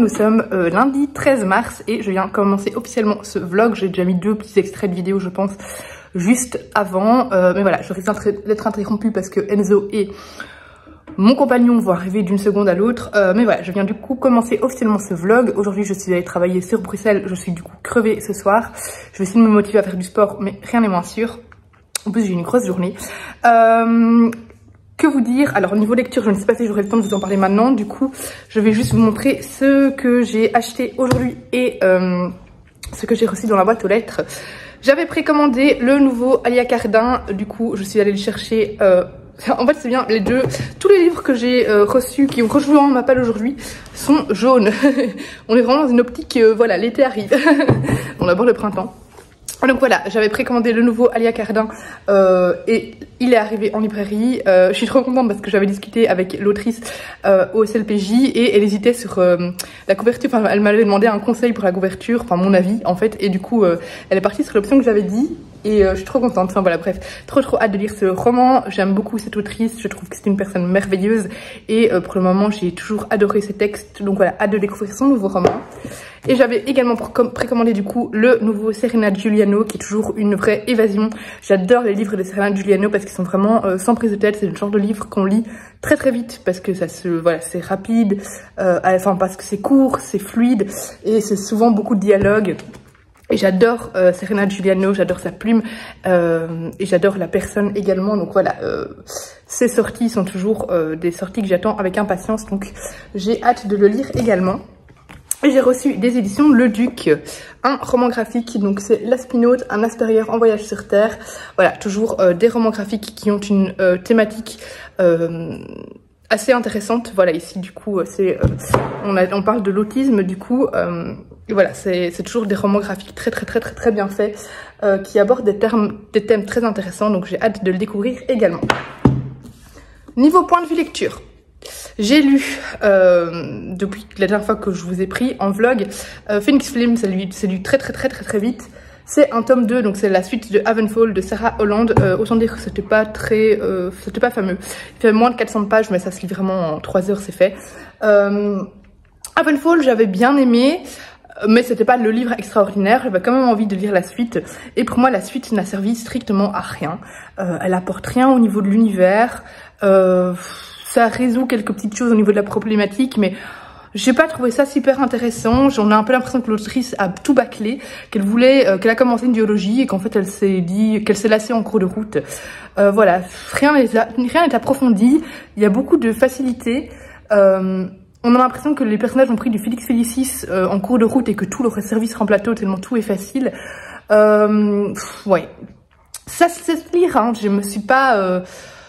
nous sommes lundi 13 mars et je viens commencer officiellement ce vlog. J'ai déjà mis 2 petits extraits de vidéo je pense juste avant, mais voilà, je risque d'être interrompue parce que Enzo et mon compagnon vont arriver d'une seconde à l'autre, mais voilà, je viens du coup commencer officiellement ce vlog. Aujourd'hui je suis allée travailler sur Bruxelles, je suis du coup crevée ce soir. Je vais essayer de me motiver à faire du sport, mais rien n'est moins sûr. En plus j'ai une grosse journée. Que vous dire? Alors au niveau lecture, je ne sais pas si j'aurai le temps de vous en parler maintenant. Du coup, je vais juste vous montrer ce que j'ai acheté aujourd'hui et ce que j'ai reçu dans la boîte aux lettres. J'avais précommandé le nouveau Alia Cardin. Du coup, je suis allée le chercher. En fait, c'est bien les deux. Tous les livres que j'ai reçus, qui ont rejoint ma palle aujourd'hui, sont jaunes. On est vraiment dans une optique. Voilà, l'été arrive. On aborde le printemps. Donc voilà, j'avais précommandé le nouveau Alia Cardin et il est arrivé en librairie. Je suis trop contente parce que j'avais discuté avec l'autrice au SLPJ et elle hésitait sur la couverture. Enfin, elle m'avait demandé un conseil pour la couverture, enfin mon avis en fait. Et du coup, elle est partie sur l'option que j'avais dit. Et je suis trop contente, enfin voilà, bref, trop hâte de lire ce roman. J'aime beaucoup cette autrice, je trouve que c'est une personne merveilleuse. Et pour le moment, j'ai toujours adoré ses textes. Donc voilà, hâte de découvrir son nouveau roman. Et j'avais également précommandé du coup le nouveau Serena Giuliano, qui est toujours une vraie évasion. J'adore les livres de Serena Giuliano parce qu'ils sont vraiment sans prise de tête. C'est le genre de livre qu'on lit très vite parce que ça se, voilà, c'est rapide, enfin parce que c'est court, c'est fluide et c'est souvent beaucoup de dialogue. Et j'adore Serena Giuliano, j'adore sa plume et j'adore la personne également. Donc voilà, ces sorties sont toujours des sorties que j'attends avec impatience. Donc j'ai hâte de le lire également. Et j'ai reçu des éditions Le Duc, un roman graphique, donc c'est L'Aspinote, un astérieur en voyage sur Terre. Voilà, toujours des romans graphiques qui ont une thématique assez intéressante. Voilà, ici du coup, on parle de l'autisme du coup. Et voilà, c'est toujours des romans graphiques très bien faits qui abordent des thèmes très intéressants. Donc j'ai hâte de le découvrir également. Niveau point de vue lecture. J'ai lu, depuis la dernière fois que je vous ai pris en vlog, Phoenix Flame, c'est lu très vite. C'est un tome 2, donc c'est la suite de Havenfall de Sarah Holland. Autant dire que c'était pas fameux. Il fait moins de 400 pages, mais ça se lit vraiment en 3 heures, c'est fait. Havenfall, j'avais bien aimé. Mais c'était pas le livre extraordinaire, j'avais quand même envie de lire la suite. Et pour moi, la suite n'a servi strictement à rien. Elle apporte rien au niveau de l'univers. Ça résout quelques petites choses au niveau de la problématique, mais j'ai pas trouvé ça super intéressant. J'en ai un peu l'impression que l'autrice a tout bâclé, qu'elle a commencé une biologie et qu'en fait elle s'est lassée en cours de route. Voilà, rien n'est approfondi. Il y a beaucoup de facilité. On a l'impression que les personnages ont pris du Félix Félicis en cours de route et que tout leur service rend plateau tellement tout est facile. Ouais, ça se laisse lire. Hein. Je me suis pas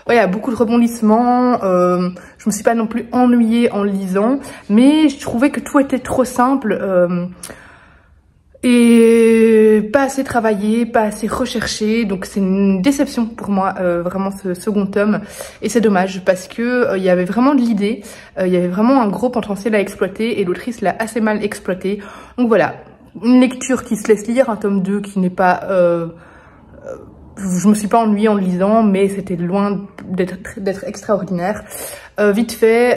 ouais, il y a beaucoup de rebondissements, je me suis pas non plus ennuyée en lisant, mais je trouvais que tout était trop simple et pas assez travaillé, pas assez recherché, donc c'est une déception pour moi, vraiment ce second tome, et c'est dommage parce que il y avait vraiment de l'idée, il y avait vraiment un gros potentiel à exploiter et l'autrice l'a assez mal exploité, donc voilà, une lecture qui se laisse lire, un tome 2 qui n'est pas... je me suis pas ennuyée en le lisant, mais c'était loin d'être extraordinaire. Vite fait,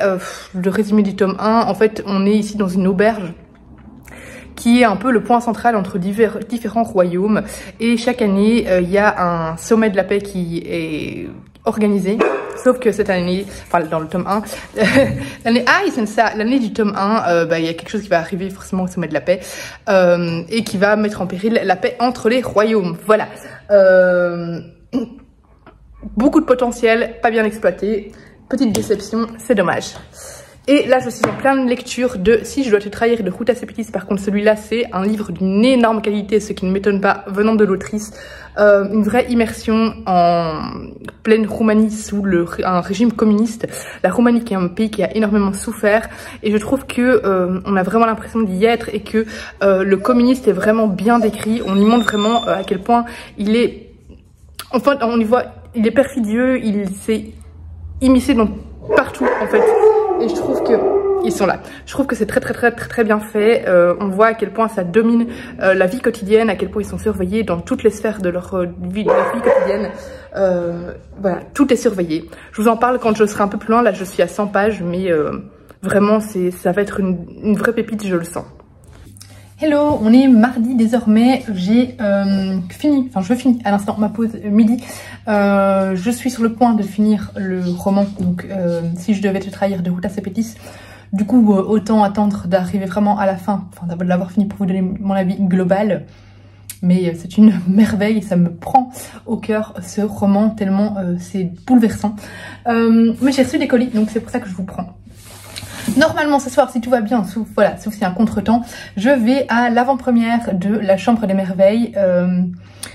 le résumé du tome 1, en fait, on est ici dans une auberge qui est un peu le point central entre différents royaumes. Et chaque année, il y a un sommet de la paix qui est organisé. Sauf que cette année, enfin dans le tome 1, l'année du tome 1, il y a quelque chose qui va arriver forcément au sommet de la paix et qui va mettre en péril la paix entre les royaumes. Voilà. Beaucoup de potentiel, pas bien exploité. Petite déception, c'est dommage. Et là, je suis en pleine lecture de Si je dois te trahir de Ruta Sepetys. Par contre, celui-là, c'est un livre d'une énorme qualité, ce qui ne m'étonne pas venant de l'autrice. Une vraie immersion en pleine Roumanie sous un régime communiste. La Roumanie qui est un pays qui a énormément souffert. Et je trouve que on a vraiment l'impression d'y être et que le communiste est vraiment bien décrit. On y montre vraiment à quel point il est... Enfin, on y voit, il est perfidieux, il s'est immiscé dans partout, en fait. Et je trouve que ils sont là. Je trouve que c'est très bien fait. On voit à quel point ça domine la vie quotidienne, à quel point ils sont surveillés dans toutes les sphères de leur vie quotidienne. Voilà, tout est surveillé. Je vous en parle quand je serai un peu plus loin. Là, je suis à 100 pages, mais vraiment, ça va être une vraie pépite, je le sens. Hello, on est mardi désormais, j'ai fini, enfin je finis à l'instant ma pause midi. Je suis sur le point de finir le roman, donc si je devais te trahir de Ruta Sepetys, du coup autant attendre d'arriver vraiment à la fin, enfin de l'avoir fini pour vous donner mon avis global. Mais c'est une merveille et ça me prend au cœur ce roman tellement c'est bouleversant. Mais j'ai reçu des colis, donc c'est pour ça que je vous prends. Normalement ce soir, si tout va bien, sauf s'il y a un contretemps, je vais à l'avant-première de La Chambre des Merveilles.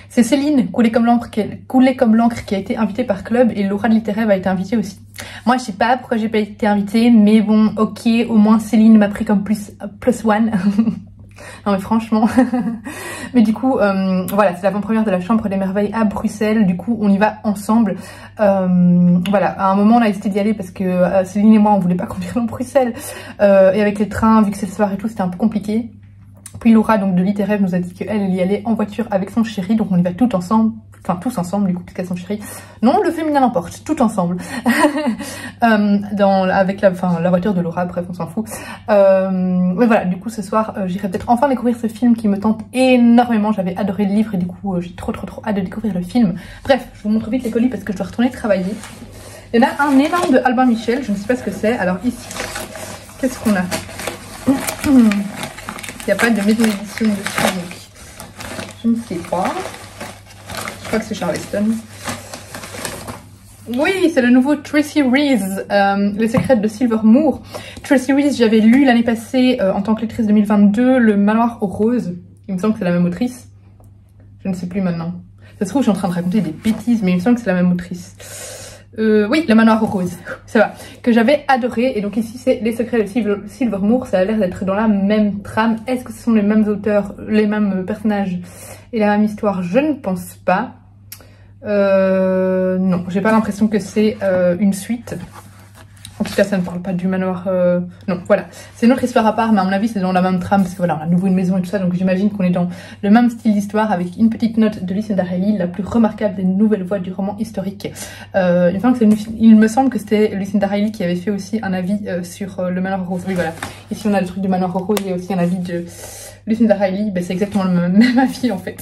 C'est Céline, Coulée comme l'encre, qui a été invitée par Club, et Laura de Littéraire a été invitée aussi. Moi je sais pas pourquoi j'ai pas été invitée, mais bon ok, au moins Céline m'a pris comme plus one. Non mais franchement. Mais du coup voilà, c'est l'avant-première de La Chambre des Merveilles à Bruxelles, du coup on y va ensemble. Voilà, à un moment on a hésité d'y aller parce que Céline et moi on voulait pas conduire dans Bruxelles, et avec les trains, vu que c'est le soir et tout, c'était un peu compliqué. Puis Laura donc de Littéraire nous a dit qu'elle y allait en voiture avec son chéri, donc on y va tout ensemble. Enfin tous ensemble du coup, puisqu'elle a son chéri. Non, le féminin l'emporte, tout ensemble. Avec la voiture de Laura, bref on s'en fout. Mais voilà, du coup ce soir j'irai peut-être enfin découvrir ce film qui me tente énormément. J'avais adoré le livre et du coup j'ai trop hâte de découvrir le film. Bref, je vous montre vite les colis parce que je dois retourner travailler. Il y en a un énorme de Albin Michel, je ne sais pas ce que c'est. Alors ici, qu'est-ce qu'on a? Il n'y a pas de maison d'édition dessus, donc je ne sais pas. Je crois que c'est Charleston. Oui, c'est le nouveau Tracy Reese, Les Secrets de Silvermoor. Tracy Reese, j'avais lu l'année passée, en tant que lectrice 2022, Le Manoir aux Roses. Il me semble que c'est la même autrice. Je ne sais plus maintenant. Ça se trouve, je suis en train de raconter des bêtises, mais il me semble que c'est la même autrice. Oui, Le Manoir aux Roses, ça va. Que j'avais adoré. Et donc ici, c'est Les Secrets de Silvermoor. Ça a l'air d'être dans la même trame. Est-ce que ce sont les mêmes auteurs, les mêmes personnages et la même histoire? Je ne pense pas. Non, j'ai pas l'impression que c'est une suite. En tout cas, ça ne parle pas du manoir. Non, voilà. C'est une autre histoire à part, mais à mon avis, c'est dans la même trame. Parce que voilà, on a à nouveau une maison et tout ça. Donc j'imagine qu'on est dans le même style d'histoire, avec une petite note de Lucinda Riley, la plus remarquable des nouvelles voix du roman historique. Il me semble que c'était Lucinda Riley qui avait fait aussi un avis sur le manoir rose. Oui, voilà. Ici, on a le truc du manoir rose et aussi un avis de Lucinda Riley. Ben, c'est exactement le même avis en fait.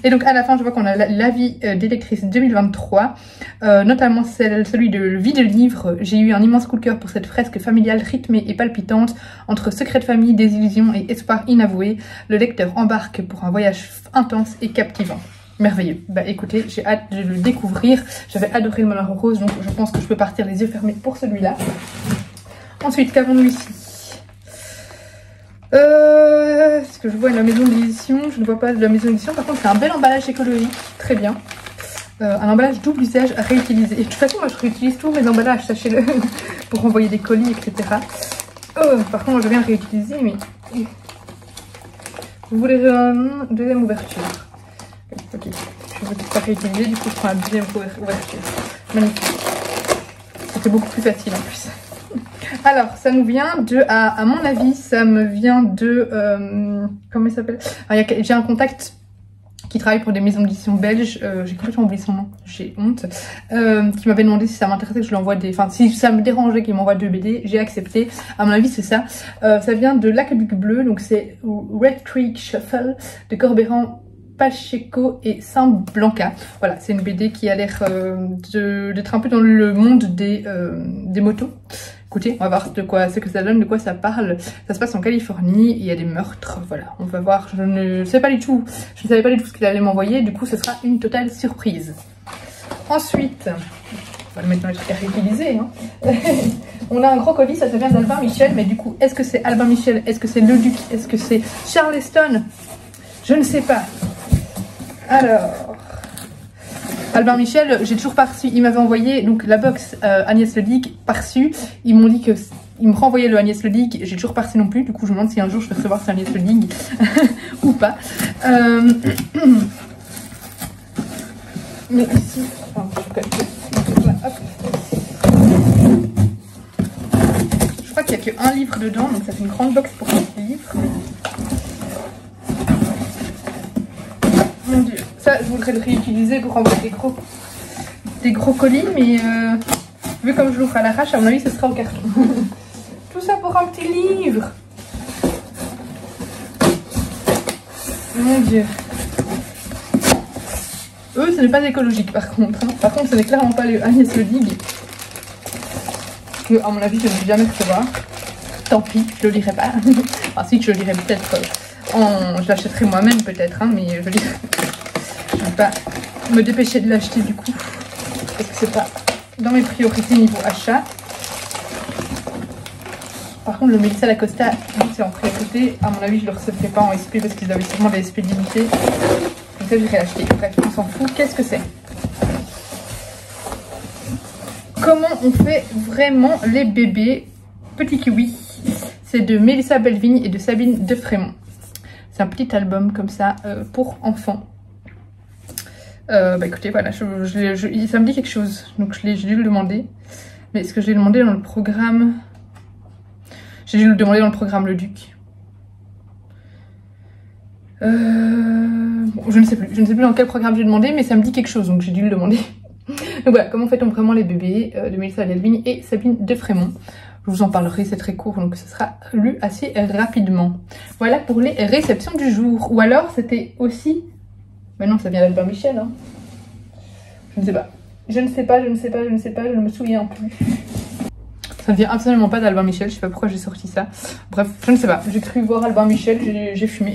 Et donc à la fin, je vois qu'on a l'avis des lectrices 2023. Notamment celui de Vie de livre. J'ai eu un immense coup de cœur pour cette fresque familiale rythmée et palpitante entre secrets de famille, désillusions et espoirs inavoués. Le lecteur embarque pour un voyage intense et captivant. Merveilleux. Bah écoutez, j'ai hâte de le découvrir. J'avais adoré le manoir rose, donc je pense que je peux partir les yeux fermés pour celui-là. Ensuite, qu'avons-nous ici? Ce que je vois de la maison d'édition, je ne vois pas de la maison d'édition. Par contre, c'est un bel emballage écologique, très bien. Un emballage double usage réutilisé. Et de toute façon, moi je réutilise tous mes emballages, sachez-le, pour envoyer des colis, etc. Par contre, moi je viens réutiliser, mais vous voulez une deuxième ouverture? Ok, je veux pas réutiliser, du coup je prends la deuxième ouverture. Magnifique. C'était beaucoup plus facile en plus. Alors, ça nous vient de, à mon avis, ça me vient de, comment il s'appelle? J'ai un contact qui travaille pour des maisons d'édition belges, j'ai complètement oublié son nom, j'ai honte, qui m'avait demandé si ça m'intéressait que je lui envoie des... Enfin, si ça me dérangeait qu'il m'envoie 2 BD, j'ai accepté. À mon avis, c'est ça. Ça vient de L'Aqueduc Bleu, donc c'est Red Creek Shuffle de Corberan, Pacheco et Saint-Blanca. Voilà, c'est une BD qui a l'air d'être un peu dans le monde des motos. Écoutez, on va voir ce que ça donne, de quoi ça parle. Ça se passe en Californie, il y a des meurtres, voilà, on va voir. Je ne savais pas du tout ce qu'il allait m'envoyer, du coup ce sera une totale surprise. Ensuite, on va le mettre dans les trucs à réutiliser, hein. On a un gros colis, ça vient d'Albin Michel, mais du coup, est-ce que c'est Albin Michel? Est-ce que c'est Le Duc? Est-ce que c'est Charleston? Je ne sais pas. Alors... Albin Michel, j'ai toujours pas reçu, il m'avait envoyé donc la box Agnès Ledic, pas reçu. Ils m'ont dit que ils me renvoyaient le Agnès Ledic, j'ai toujours pas reçu non plus. Du coup, je me demande si un jour je vais recevoir ce Agnès Ledic ou pas. Mais ici, je crois qu'il n'y a qu'un livre dedans, donc ça fait une grande box pour un livre. Mon dieu, ça je voudrais le réutiliser pour envoyer des gros colis, mais vu comme je l'ouvre à l'arrache, à mon avis ce sera au carton. Tout ça pour un petit livre. Mon Dieu. Eux, ce n'est pas écologique par contre. Hein. Par contre, ce n'est clairement pas le Agnès Le Dig. Que, à mon avis, je ne vais jamais recevoir. Tant pis, je le lirai pas. Ensuite, je le lirai peut-être. Je l'achèterai moi-même peut-être. Hein, mais je ne vais pas me dépêcher de l'acheter du coup. Parce que c'est pas dans mes priorités niveau achat. Par contre, le Melissa Lacosta, c'est en priorité. À mon avis, je ne le recevrai pas en SP parce qu'ils avaient sûrement des SP limités. Donc ça, j'irai l'acheter. Bref, on s'en fout. Qu'est-ce que c'est? Comment on fait vraiment les bébés? Petit kiwi. C'est de Mélissa Belvigne et de Sabine de Frémont. C'est un petit album comme ça pour enfants. Bah écoutez, voilà, ça me dit quelque chose. Donc j'ai dû le demander. Mais est-ce que je l'ai demandé dans le programme? J'ai dû le demander dans le programme Le Duc. Bon, je ne sais plus. Je ne sais plus dans quel programme j'ai demandé, mais ça me dit quelque chose, donc j'ai dû le demander. Donc voilà, comment fait-on vraiment les bébés de Mélissa Belvigne et Sabine de Frémont. Je vous en parlerai, c'est très court, donc ce sera lu assez rapidement. Voilà pour les réceptions du jour. Ou alors, c'était aussi... Mais non, ça vient d'Albin Michel, hein. Je ne sais pas. Je ne sais pas, je ne me souviens plus. Ça ne vient absolument pas d'Albin Michel, je sais pas pourquoi j'ai sorti ça. Bref, je ne sais pas. J'ai cru voir Albin Michel, j'ai fumé.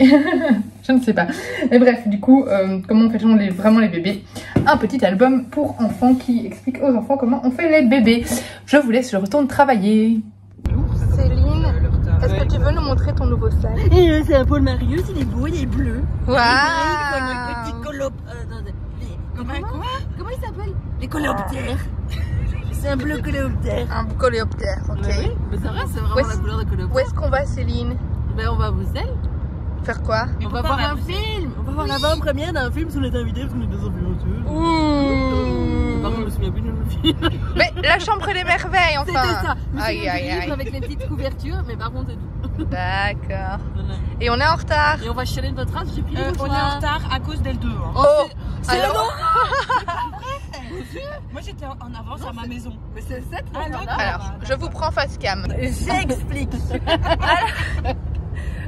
Je ne sais pas. Et bref, du coup, comment fait-on vraiment les bébés? Un petit album pour enfants qui explique aux enfants comment on fait les bébés. Je vous laisse, je retourne travailler. Céline, est-ce que tu veux nous montrer ton nouveau sac? C'est un Paul Marius, il est beau, il est bleu. Waouh! Le petit comment il s'appelle? Les coléoptères. C'est un bleu coléoptère. Un coléoptère, ok. Oui, mais c'est vrai, c'est vraiment la couleur de coléoptère. Où est-ce qu'on va, Céline? Ben on va à Bruxelles. Faire quoi? On va voir un film. On va voir l'avant-première d'un film sur les invités parce qu'on est des influenceuses. Ouh! Par contre, je me souviens plus du nom du film. Mais la chambre des merveilles, enfin! C'était ça. Aïe, aïe, aïe. Avec les petites couvertures, mais par contre, c'est tout. D'accord. Voilà. Et on est en retard. Et on va chialer de votre race, j'ai pris on est en retard à cause d'L2. Hein. Oh! Alors... Moi j'étais en avance à ma maison. Mais c'est cette Alors, je vous prends face cam. J'explique.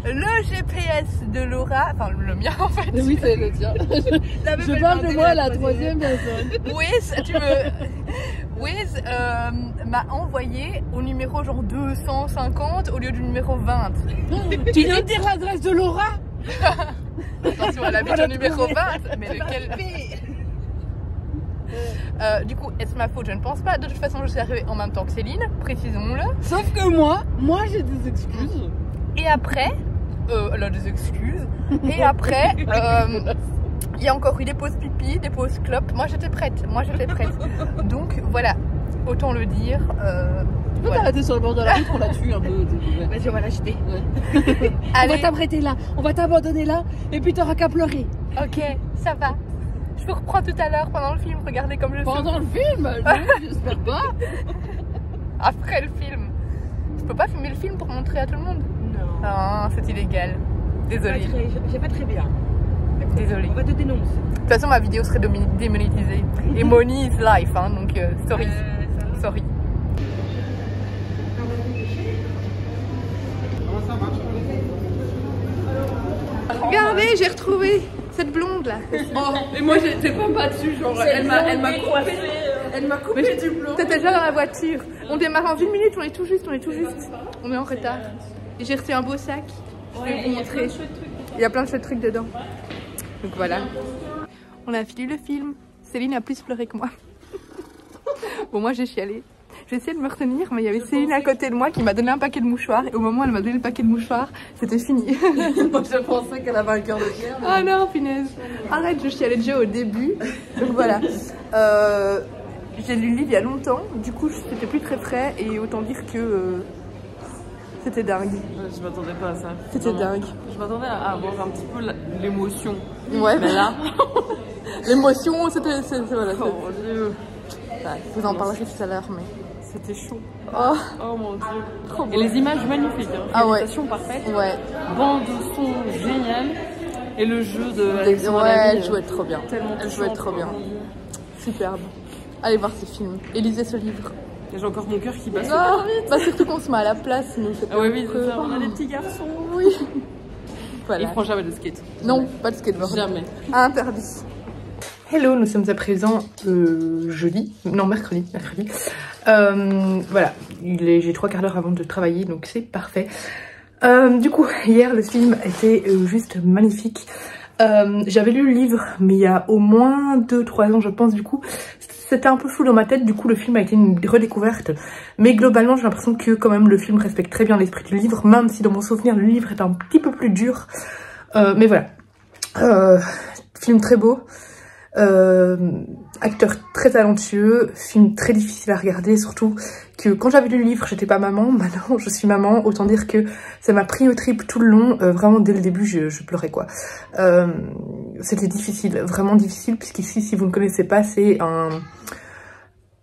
Le GPS de Laura, enfin le mien en fait. Oui, c'est le tien. Je parle de moi, la troisième personne. Wiz m'a envoyé au numéro genre 250 au lieu du numéro 20. Tu viens de dire l'adresse de Laura? Attention, elle habite au numéro 20, mais lequel? Du coup, est-ce ma faute? Je ne pense pas. De toute façon, je suis arrivée en même temps que Céline, précisons-le. Sauf que moi j'ai des excuses. Et après, elle a des excuses. Et après, il y a encore eu des pauses pipi, des pauses clopes. Moi, j'étais prête. Donc, voilà. Autant le dire. Tu peux t'arrêter sur le bord de la route, on la tue un peu. Vas-y, on va l'acheter. Ouais. On va t'arrêter là, on va t'abandonner là, et puis t'auras qu'à pleurer. Ok, ça va. Je vous reprends tout à l'heure pendant le film. Regardez comme je suis. Pendant le film? Non, j'espère pas. Après le film. Je peux pas filmer le film pour montrer à tout le monde. Non. Ah, c'est illégal. Désolée. J'ai pas très bien. Désolée. On va te dénoncer. De toute façon, ma vidéo serait démonétisée. Et money is life, hein, donc sorry. Sorry. Regardez, j'ai retrouvé cette blonde là. Oh, et moi j'étais pas dessus, genre elle m'a coupé du blond. T'étais déjà dans la voiture. On démarre en 1 minute, on est tout juste. On est en retard. Et j'ai reçu un beau sac. Je vais vous montrer. Il y a plein de chouettes trucs dedans. Donc voilà. On a fini le film. Céline a plus pleuré que moi. Bon, moi j'ai chialé. J'ai essayé de me retenir, mais il y avait Céline à côté de moi qui m'a donné un paquet de mouchoirs. Et au moment où elle m'a donné le paquet de mouchoirs, c'était fini. Moi je pensais qu'elle avait un cœur de pierre. Ah non, punaise. Arrête, je chialais déjà au début. Donc voilà. J'ai lu le livre il y a longtemps. Du coup, c'était plus très frais. Et autant dire que c'était dingue. Je m'attendais pas à ça. C'était dingue. Je m'attendais à avoir un petit peu l'émotion. Ouais, mais là... l'émotion, c'était... Voilà, oh mon Dieu. Ouais, vous en parlerez tout à l'heure, mais... C'était chaud. Oh, mon Dieu. trop beau. Et les images magnifiques. Hein. Ah ouais. Réalisation parfaite. Ouais. Bande son géniale. Et le jeu de ouais, elle jouait trop bien. Tellement elle jouait trop bien. Superbe. Allez voir ce film et lisez ce livre. J'ai encore mon cœur qui bat. Non, bah surtout qu'on se met à la place, nous. Ah ouais, oui, c'est ça. On a des petits garçons. Oui. Voilà. Ils feront jamais de skate. Non, pas de skateboard. Jamais. Interdit. Hello, nous sommes à présent mercredi. Voilà, j'ai 3 quarts d'heure avant de travailler, donc c'est parfait. Du coup, hier le film était juste magnifique. J'avais lu le livre, mais il y a au moins 2-3 ans je pense, du coup c'était un peu flou dans ma tête, du coup le film a été une redécouverte. Mais globalement j'ai l'impression que quand même le film respecte très bien l'esprit du livre, même si dans mon souvenir le livre est un petit peu plus dur. Mais voilà, film très beau. Acteur très talentueux, film très difficile à regarder, surtout que quand j'avais lu le livre j'étais pas maman, maintenant je suis maman, autant dire que ça m'a pris au trip tout le long, vraiment dès le début je pleurais quoi. C'était difficile, vraiment difficile, puisqu'ici si vous ne connaissez pas c'est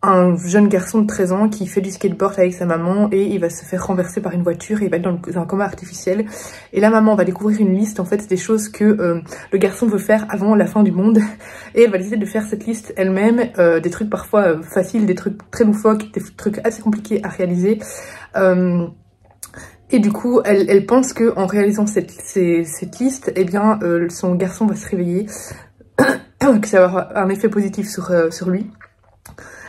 un jeune garçon de 13 ans qui fait du skateboard avec sa maman et il va se faire renverser par une voiture et il va être dans un coma artificiel. Et la maman va découvrir une liste en fait des choses que le garçon veut faire avant la fin du monde. Et elle va décider de faire cette liste elle-même, des trucs parfois faciles, des trucs très loufoques, des trucs assez compliqués à réaliser. Et du coup, elle pense que en réalisant cette liste, eh bien, son garçon va se réveiller, que ça va avoir un effet positif sur lui.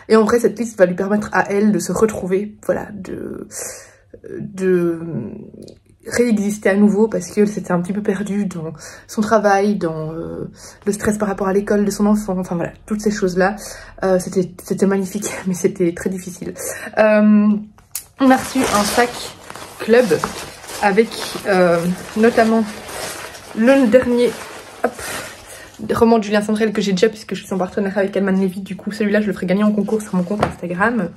Et en vrai, cette liste va lui permettre à elle de se retrouver, voilà, de réexister à nouveau, parce qu'elle s'était un petit peu perdue dans son travail, dans le stress par rapport à l'école de son enfant, enfin voilà, toutes ces choses-là. C'était magnifique, mais c'était très difficile. On a reçu un sac club avec notamment le dernier... Hop, roman de Julien Sandrel que j'ai déjà puisque je suis en partenariat avec Alman Lévy. Du coup celui-là je le ferai gagner en concours sur mon compte Instagram.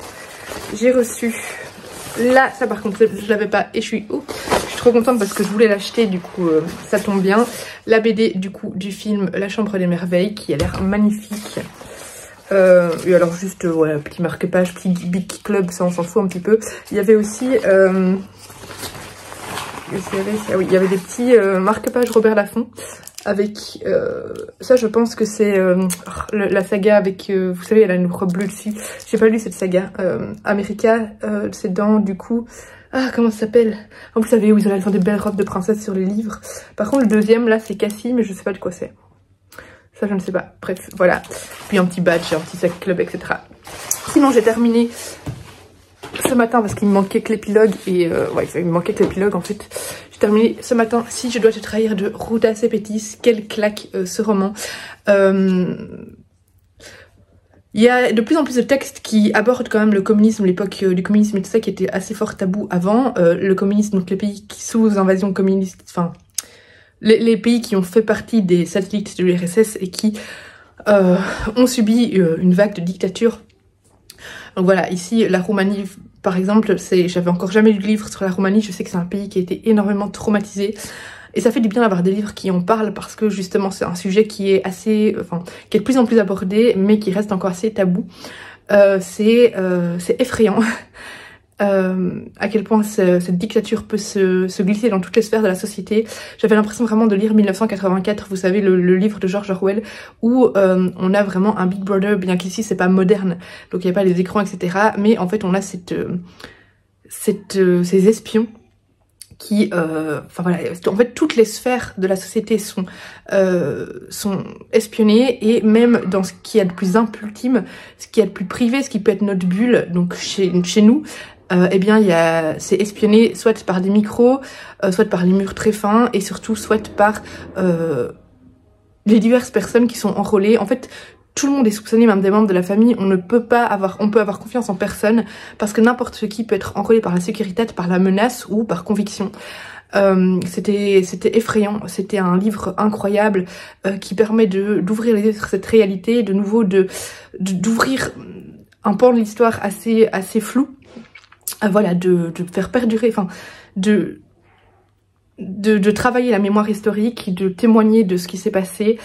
J'ai reçu là, ça par contre je l'avais pas et je suis trop contente parce que je voulais l'acheter, du coup ça tombe bien. La BD du coup du film La Chambre des Merveilles qui a l'air magnifique. Et alors juste voilà, petit marque-page, petit Big Club, ça on s'en fout un petit peu. Il y avait aussi il y avait des petits marque-pages Robert Laffont avec ça, je pense que c'est la saga avec vous savez, elle a une robe bleue dessus. J'ai pas lu cette saga. America, c'est dans du coup, comment ça s'appelle? Vous savez où ils ont des belles robes de princesse sur les livres. Par contre le deuxième là c'est Cassie, mais je sais pas de quoi c'est. Ça je ne sais pas. Bref, voilà. Puis un petit badge, un petit sac club, etc. Sinon j'ai terminé ce matin parce qu'il me manquait que l'épilogue et ouais, il me manquait que l'épilogue en fait. J'ai terminé ce matin Si je dois te trahir de Ruta Sepetys. Quelle claque ce roman. Il y a de plus en plus de textes qui abordent quand même le communisme, l'époque du communisme et tout ça qui était assez fort tabou avant. Le communisme, donc les pays qui sous invasion communiste, enfin les pays qui ont fait partie des satellites de l'URSS et qui ont subi une vague de dictature. Donc voilà, ici la Roumanie par exemple, j'avais encore jamais lu de livre sur la Roumanie, je sais que c'est un pays qui a été énormément traumatisé. Et ça fait du bien d'avoir des livres qui en parlent parce que justement c'est un sujet qui est assez, qui est de plus en plus abordé mais qui reste encore assez tabou. C'est effrayant à quel point cette dictature peut se glisser dans toutes les sphères de la société. J'avais l'impression vraiment de lire 1984, vous savez, le livre de George Orwell, où on a vraiment un Big Brother, bien qu'ici c'est pas moderne, donc il n'y a pas les écrans, etc. Mais en fait on a ces espions qui, enfin voilà, en fait toutes les sphères de la société sont espionnées, et même dans ce qui est de plus intime, ce qui est de plus privé, ce qui peut être notre bulle, donc chez nous, eh bien c'est espionné soit par des micros, soit par les murs très fins, et surtout soit par les diverses personnes qui sont enrôlées. En fait, tout le monde est soupçonné, même des membres de la famille. On peut avoir confiance en personne parce que n'importe qui peut être enrôlé par la sécurité, par la menace ou par conviction. C'était effrayant, c'était un livre incroyable qui permet d'ouvrir les yeux sur cette réalité, de nouveau d'ouvrir un pan de l'histoire assez flou. Voilà, de faire perdurer, enfin de travailler la mémoire historique, de témoigner de ce qui s'est passé.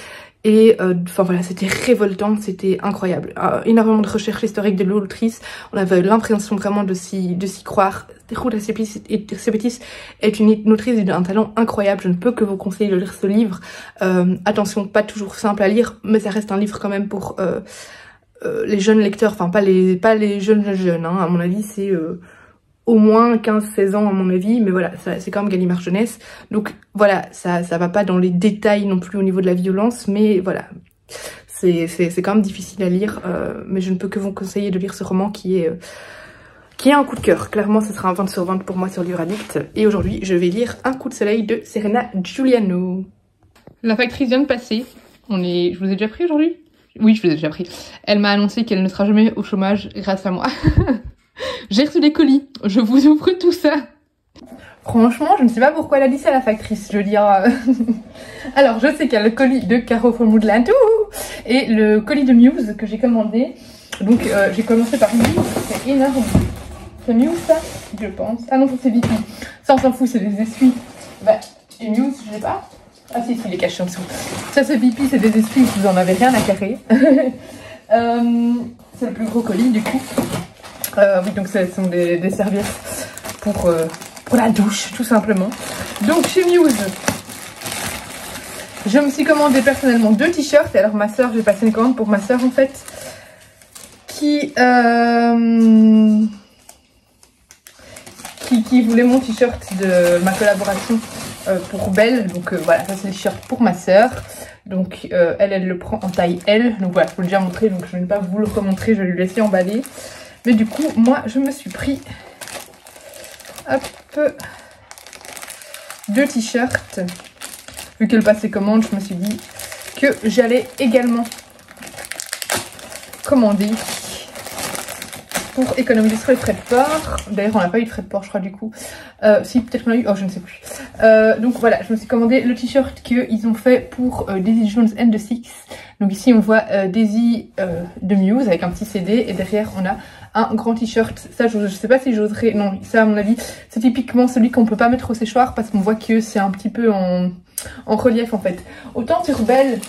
Et enfin voilà, c'était révoltant, c'était incroyable. Énormément de recherches historiques de l'autrice, on avait l'impression vraiment de s'y croire. Ruta Sepetys est une autrice d'un talent incroyable, je ne peux que vous conseiller de lire ce livre. Attention, pas toujours simple à lire, mais ça reste un livre quand même pour les jeunes lecteurs, enfin pas les jeunes, hein, à mon avis c'est au moins 15-16 ans à mon avis, mais voilà, c'est quand même Gallimard Jeunesse, donc voilà, ça va pas dans les détails non plus au niveau de la violence, mais voilà, c'est quand même difficile à lire, mais je ne peux que vous conseiller de lire ce roman qui est un coup de cœur. Clairement, ce sera un 20 sur 20 pour moi sur Livre Addict, et aujourd'hui je vais lire Un coup de soleil de Serena Giuliano. La factrice vient de passer, je vous ai déjà pris aujourd'hui? Oui, je vous ai déjà pris. Elle m'a annoncé qu'elle ne sera jamais au chômage grâce à moi. J'ai reçu des colis, je vous ouvre tout ça. Franchement, je ne sais pas pourquoi elle a dit ça à la factrice, je veux dire. Alors, je sais qu'il y a le colis de Caro from Woodland et le colis de Muse que j'ai commandé. Donc, j'ai commencé par Muse, c'est énorme. C'est Muse ça, je pense. Ah non, c'est Vicky. Ça, on s'en fout, c'est des essuies. Bah, et Muse, je sais pas. Ah si, il est caché en dessous. Ça, c'est Vipi, c'est des essuies, vous en avez rien à carrer. C'est le plus gros colis, du coup. Oui, donc ce sont des serviettes pour la douche, tout simplement. Donc, chez Muse, je me suis commandé personnellement 2 t-shirts. Alors, ma soeur, j'ai passé une commande pour ma soeur, en fait, qui voulait mon t-shirt de ma collaboration pour Belle. Donc voilà, ça c'est le t-shirt pour ma soeur. Donc elle le prend en taille L. Donc voilà, je vous l'ai déjà montré, donc je ne vais pas vous le remontrer, je vais lui laisser emballer. Mais du coup, moi je me suis pris hop, 2 t-shirts. Vu qu'elle passait commande, je me suis dit que j'allais également commander pour économiser sur les frais de port. D'ailleurs, on n'a pas eu de frais de port, je crois, du coup. Si, peut-être qu'on a eu. Oh, je ne sais plus. Donc voilà, je me suis commandé le t-shirt qu'ils ont fait pour Daisy Jones and the Six. Donc ici, on voit Daisy de Muse avec un petit CD. Et derrière, on a un grand t-shirt. Ça, je sais pas si j'oserais. Non, ça, à mon avis, c'est typiquement celui qu'on peut pas mettre au séchoir parce qu'on voit que c'est un petit peu en relief, en fait. Autant sur Belle,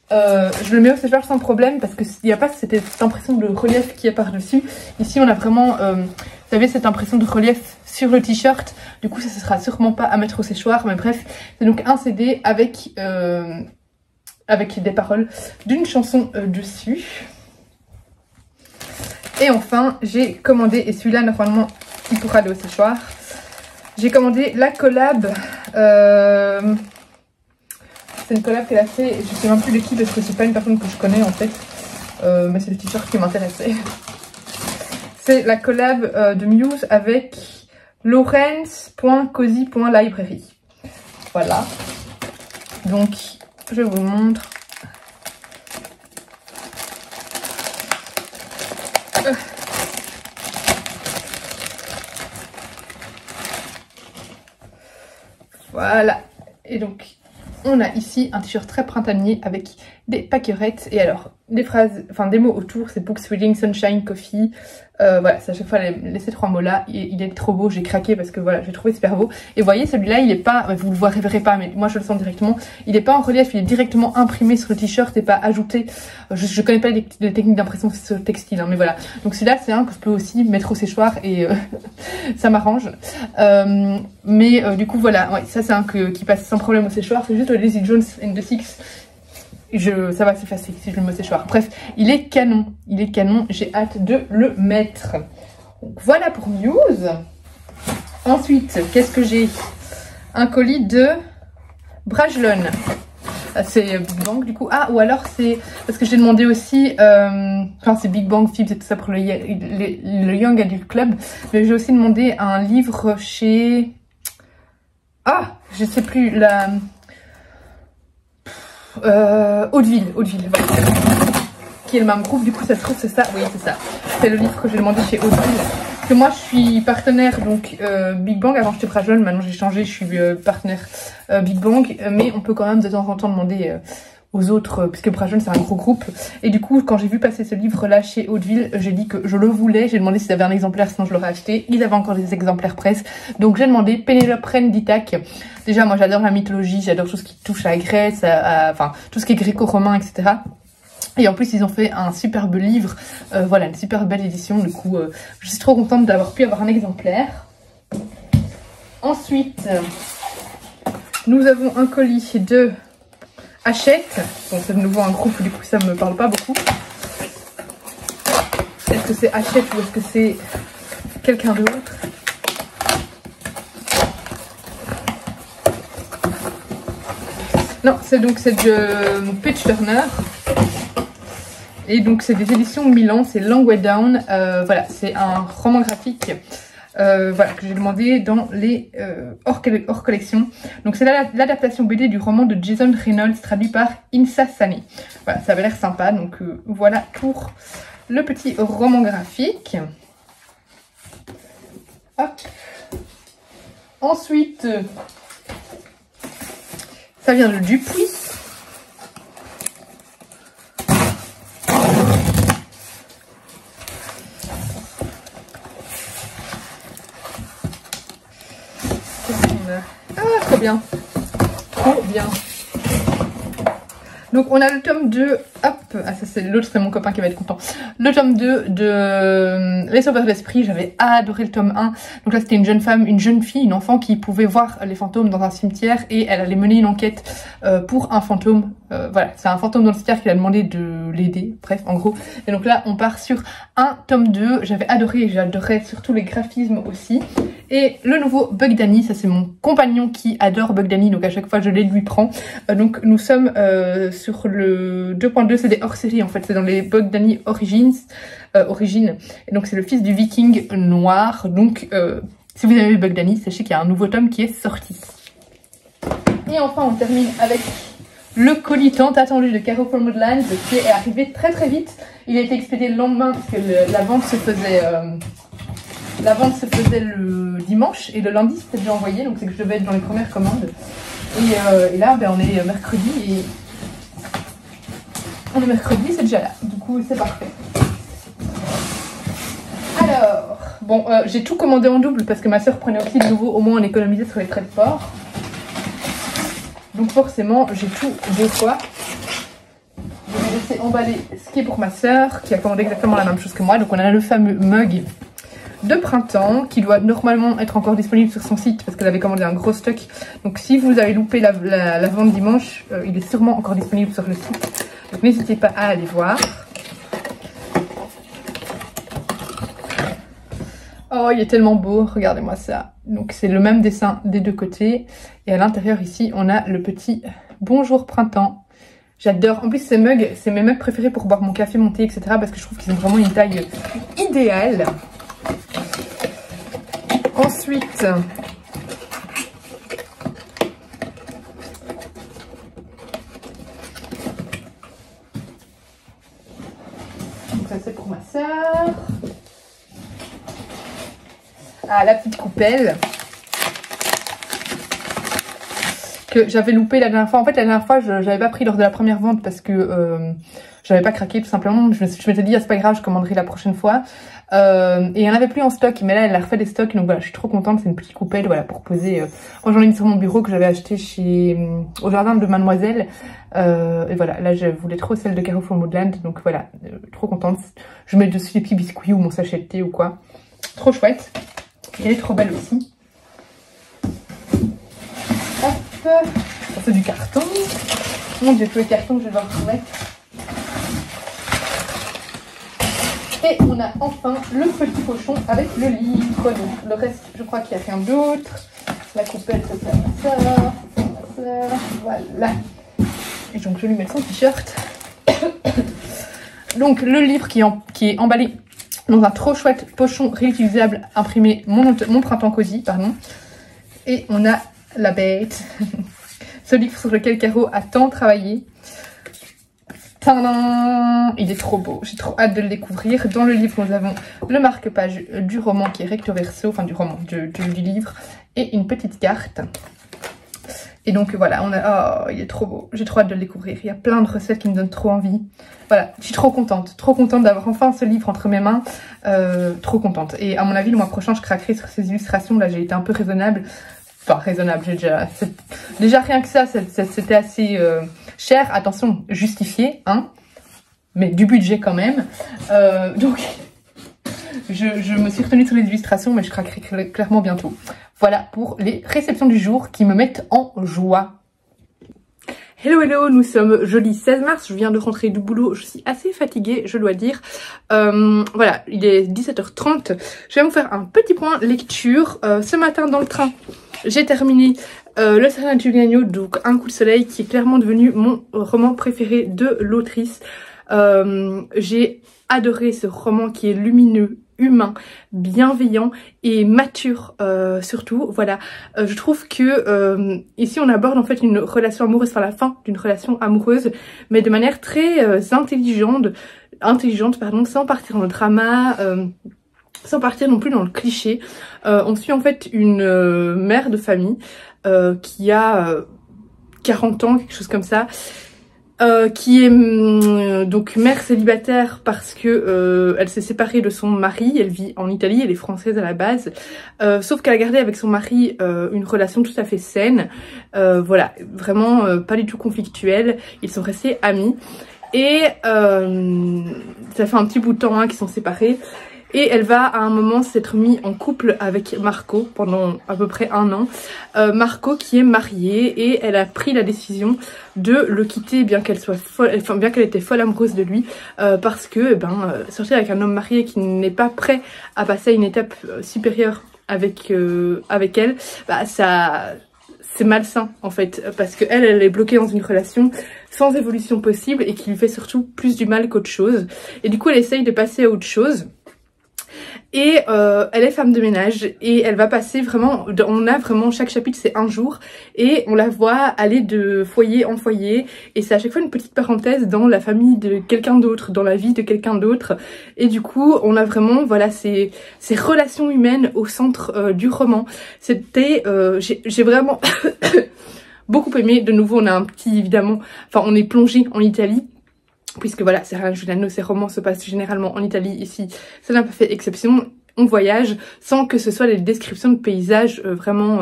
je le mets au séchoir sans problème parce qu'il n'y a pas cette impression de relief qui est par-dessus. Ici, on a vraiment, vous savez, cette impression de relief sur le t-shirt. Du coup, ça ne sera sûrement pas à mettre au séchoir. Mais bref, c'est donc un CD avec des paroles d'une chanson dessus. Et enfin, j'ai commandé, et celui-là, normalement, il pourra aller au séchoir. J'ai commandé la collab. C'est une collab qu'elle a fait, je sais même plus de qui parce que c'est pas une personne que je connais en fait, mais c'est le t-shirt qui m'intéressait. C'est la collab de Muse avec Lawrence.cozy.library. Voilà. Donc, je vous montre. Voilà. Et donc, on a ici un t-shirt très printanier avec des paquerettes et alors des phrases, enfin des mots autour, c'est books, reading, sunshine, coffee. Voilà, c'est à chaque fois ces 3 mots là. Il est trop beau, j'ai craqué parce que voilà, j'ai trouvé super beau. Et vous voyez, celui-là, il est pas, vous le verrez pas, mais moi je le sens directement. Il est pas en relief, il est directement imprimé sur le t-shirt et pas ajouté. Je connais pas les techniques d'impression sur le textile, hein, mais voilà. Donc celui-là, c'est un que je peux aussi mettre au séchoir et ça m'arrange. Mais du coup, voilà, ouais, ça c'est un qui passe sans problème au séchoir. C'est juste le Daisy Jones and the Six. Ça va s'effacer si je le mets au séchoir. Bref, il est canon, j'ai hâte de le mettre. Donc, voilà pour Muse. Ensuite, qu'est-ce que j'ai? Un colis de Brajlon. C'est Big Bang du coup. Ah, ou alors c'est parce que j'ai demandé aussi, enfin c'est Big Bang Fibs et tout ça pour le Young Adult Club. Mais j'ai aussi demandé un livre chez... Ah, je sais plus, la... Hauteville, voilà. Qui est le même groupe, du coup ça se trouve c'est ça, oui c'est ça. C'est le livre que j'ai demandé chez Hauteville. Parce que moi je suis partenaire donc Big Bang, avant j'étais Brajlon, maintenant j'ai changé, je suis partenaire Big Bang. Mais on peut quand même de temps en temps demander aux autres, puisque Brajlon c'est un gros groupe. Et du coup quand j'ai vu passer ce livre là chez Hauteville, j'ai dit que je le voulais, j'ai demandé s'ils avaient un exemplaire, sinon je l'aurais acheté. Ils avaient encore des exemplaires presse, donc j'ai demandé Pénélope Reine d'Ithaque. Déjà moi j'adore la mythologie, j'adore tout ce qui touche à la Grèce, enfin tout ce qui est gréco-romain, etc. Et en plus ils ont fait un superbe livre, voilà, une super belle édition. Du coup je suis trop contente d'avoir pu avoir un exemplaire. Ensuite nous avons un colis de Hachette. Bon, c'est de nouveau un groupe, du coup ça me parle pas beaucoup. que c'est Hachette ou est-ce que c'est quelqu'un d'autre. Non, c'est de Page Turner. Et donc c'est des éditions Milan, c'est Long Way Down. Voilà, c'est un roman graphique voilà, que j'ai demandé dans les hors collection. Donc c'est l'adaptation BD du roman de Jason Reynolds traduit par Insa Sani. Voilà, ça avait l'air sympa. Donc voilà pour le petit roman graphique. Hop. Ensuite, ça vient de Dupuis. Ah, trop bien. Trop bien. Donc on a le tome 2, hop, ah ça c'est l'autre, c'est mon copain qui va être content. Le tome 2 de Les Sauveurs d'Esprit, j'avais adoré le tome 1. Donc là c'était une jeune femme, une jeune fille, une enfant qui pouvait voir les fantômes dans un cimetière et elle allait mener une enquête pour un fantôme. Voilà, c'est un fantôme dans le cimetière qui a demandé de l'aider, bref en gros. Et donc là on part sur un tome 2, j'avais adoré et j'adorais surtout les graphismes aussi. Et le nouveau Bugdani, ça c'est mon compagnon qui adore Bugdani, donc à chaque fois je les lui prends. Donc nous sommes sur le 2.2, c'est des hors-série en fait, c'est dans les Bugdani Origins. Et donc c'est le fils du viking noir. Donc si vous avez Bugdani, sachez qu'il y a un nouveau tome qui est sorti. Et enfin on termine avec le colis tant attendu de Caro from Woodland qui est arrivé très très vite. Il a été expédié le lendemain parce que la vente se faisait... La vente se faisait le dimanche et le lundi c'était déjà envoyé, donc c'est que je devais être dans les premières commandes. Et là ben, on est mercredi et c'est déjà là, du coup c'est parfait. Alors, bon j'ai tout commandé en double parce que ma soeur prenait aussi de nouveau, au moins on économisait sur les frais de port. Donc forcément j'ai tout 2 fois. Je vais laisser emballer ce qui est pour ma soeur qui a commandé exactement la même chose que moi. Donc on a le fameux mug de printemps qui doit normalement être encore disponible sur son site parce qu'elle avait commandé un gros stock. Donc si vous avez loupé la vente dimanche, il est sûrement encore disponible sur le site. Donc n'hésitez pas à aller voir. Oh, il est tellement beau, regardez-moi ça. Donc c'est le même dessin des deux côtés. Et à l'intérieur ici, on a le petit Bonjour Printemps. J'adore. En plus, ces mugs, c'est mes mugs préférés pour boire mon café, mon thé, etc. Parce que je trouve qu'ils ont vraiment une taille idéale. Ensuite, donc ça c'est pour ma soeur. Ah, la petite coupelle que j'avais loupé la dernière fois. En fait, la dernière fois, je n'avais pas pris lors de la première vente parce que j'avais pas craqué tout simplement. Je m'étais dit, ah, c'est pas grave, je commanderai la prochaine fois. Et il n'y en avait plus en stock, mais là elle a refait des stocks, donc voilà, je suis trop contente. C'est une petite coupelle, voilà, pour poser. Moi j'en ai une sur mon bureau que j'avais acheté au jardin de Mademoiselle. Et voilà, là je voulais trop celle de Caro from Woodland, donc voilà, trop contente. Je mets dessus des petits biscuits ou mon sachet de thé ou quoi. Trop chouette. Et elle est trop belle aussi. Hop, ça c'est du carton. Mon dieu, tous les cartons que je vais devoir remettre. Et on a enfin le petit pochon avec le livre. Donc le reste, je crois qu'il n'y a rien d'autre. La coupelle, ça c'est à ma soeur. Voilà. Et donc je lui mets son t-shirt. Donc le livre qui est emballé dans un trop chouette pochon réutilisable imprimé mon printemps cosy, pardon. Et on a la bête. Ce livre sur lequel Caro a tant travaillé. Tadam! Il est trop beau, j'ai trop hâte de le découvrir. Dans le livre, nous avons le marque-page du roman qui est recto verso, enfin du roman, du livre, et une petite carte. Et donc voilà, oh, il est trop beau, j'ai trop hâte de le découvrir. Il y a plein de recettes qui me donnent trop envie. Voilà, je suis trop contente d'avoir enfin ce livre entre mes mains. Trop contente. Et à mon avis, le mois prochain, je craquerai sur ces illustrations. Là, j'ai été un peu raisonnable. Enfin, raisonnable, déjà rien que ça, c'était assez cher. Attention, justifié, hein, mais du budget quand même. Donc, je me suis retenue sur les illustrations, mais je craquerai clairement bientôt. Voilà pour les réceptions du jour qui me mettent en joie. Hello hello, nous sommes jeudi 16 mars, je viens de rentrer du boulot, je suis assez fatiguée, je dois dire. Voilà, il est 17h30, je vais vous faire un petit point lecture. Ce matin dans le train, j'ai terminé Le Serena Giuliano, donc Un coup de soleil, qui est clairement devenu mon roman préféré de l'autrice. J'ai adoré ce roman qui est lumineux, humain, bienveillant et mature surtout. Voilà, je trouve que ici on aborde en fait une relation amoureuse, enfin la fin d'une relation amoureuse, mais de manière très intelligente pardon, sans partir dans le drama, sans partir non plus dans le cliché. On suit en fait une mère de famille qui a 40 ans, quelque chose comme ça, qui est donc mère célibataire parce que elle s'est séparée de son mari. Elle vit en Italie, elle est française à la base, sauf qu'elle a gardé avec son mari une relation tout à fait saine, voilà, vraiment pas du tout conflictuelle. Ils sont restés amis et ça fait un petit bout de temps qu'ils sont séparés. Et elle va à un moment s'être mis en couple avec Marco pendant à peu près 1 an. Marco qui est marié, et elle a pris la décision de le quitter bien qu'elle soit folle, enfin bien qu'elle était folle amoureuse de lui, parce que sortir avec un homme marié qui n'est pas prêt à passer à une étape supérieure avec elle, ça c'est malsain en fait, parce que elle est bloquée dans une relation sans évolution possible et qui lui fait surtout plus du mal qu'autre chose. Et du coup elle essaye de passer à autre chose. Et elle est femme de ménage et elle va passer vraiment, on a vraiment, chaque chapitre c'est un jour et on la voit aller de foyer en foyer, et c'est à chaque fois une petite parenthèse dans la famille de quelqu'un d'autre, dans la vie de quelqu'un d'autre. Et du coup on a vraiment, voilà, ces relations humaines au centre du roman. C'était, j'ai vraiment beaucoup aimé. De nouveau on a un petit, évidemment, enfin on est plongé en Italie, puisque voilà, Serena Giuliano, ses romans se passent généralement en Italie. Ici, ça n'a pas fait exception. On voyage sans que ce soit des descriptions de paysages vraiment...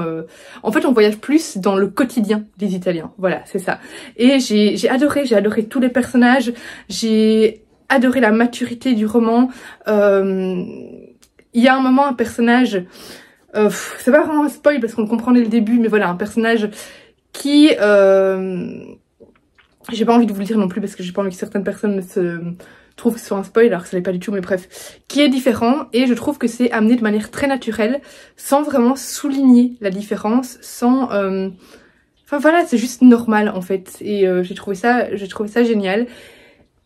En fait, on voyage plus dans le quotidien des Italiens. Voilà, c'est ça. Et j'ai adoré tous les personnages. J'ai adoré la maturité du roman. Il y a un moment, un personnage... c'est pas vraiment un spoil parce qu'on le comprend dès le début, mais voilà, un personnage qui... j'ai pas envie de vous le dire non plus parce que j'ai pas envie que certaines personnes se trouvent que ce soit un spoil, alors que ça l'est pas du tout, mais bref, qui est différent, et je trouve que c'est amené de manière très naturelle, sans vraiment souligner la différence, sans... Enfin voilà, c'est juste normal en fait, et j'ai trouvé ça génial.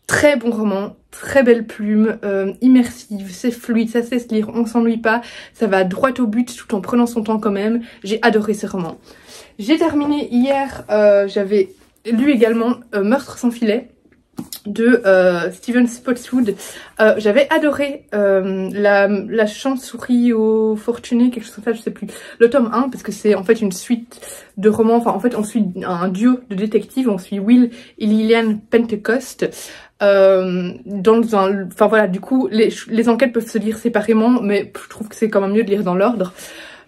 Très bon roman, très belle plume, immersive, c'est fluide, ça sait se lire, on s'ennuie pas, ça va droit au but tout en prenant son temps quand même. J'ai adoré ce roman. J'ai terminé hier, j'avais lu également Meurtre sans filet de Steven Spotswood. J'avais adoré la chauve-souris aux fortunés, quelque chose comme ça, je sais plus, le tome 1, parce que c'est en fait une suite de romans. Enfin en fait on suit un duo de détectives, on suit Will et Lillian Pentecost enfin voilà, du coup les enquêtes peuvent se lire séparément, mais je trouve que c'est quand même mieux de lire dans l'ordre.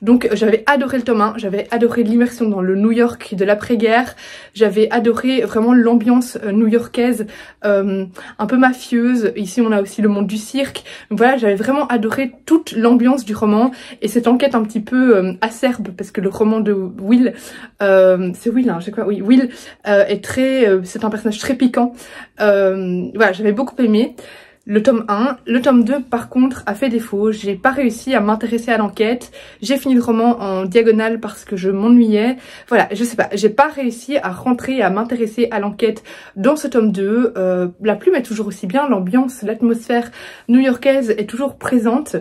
Donc j'avais adoré le tome 1, j'avais adoré l'immersion dans le New York de l'après-guerre, j'avais adoré vraiment l'ambiance new-yorkaise, un peu mafieuse. Ici on a aussi le monde du cirque. Donc voilà, j'avais vraiment adoré toute l'ambiance du roman, et cette enquête un petit peu acerbe, parce que le roman de Will, c'est Will, hein, je sais quoi, oui, Will est très, c'est un personnage très piquant. Voilà, j'avais beaucoup aimé le tome 1. Le tome 2 par contre a fait défaut, j'ai pas réussi à m'intéresser à l'enquête, j'ai fini le roman en diagonale parce que je m'ennuyais. Voilà, je sais pas, j'ai pas réussi à rentrer, à m'intéresser à l'enquête dans ce tome 2. La plume est toujours aussi bien, l'ambiance, l'atmosphère new-yorkaise est toujours présente.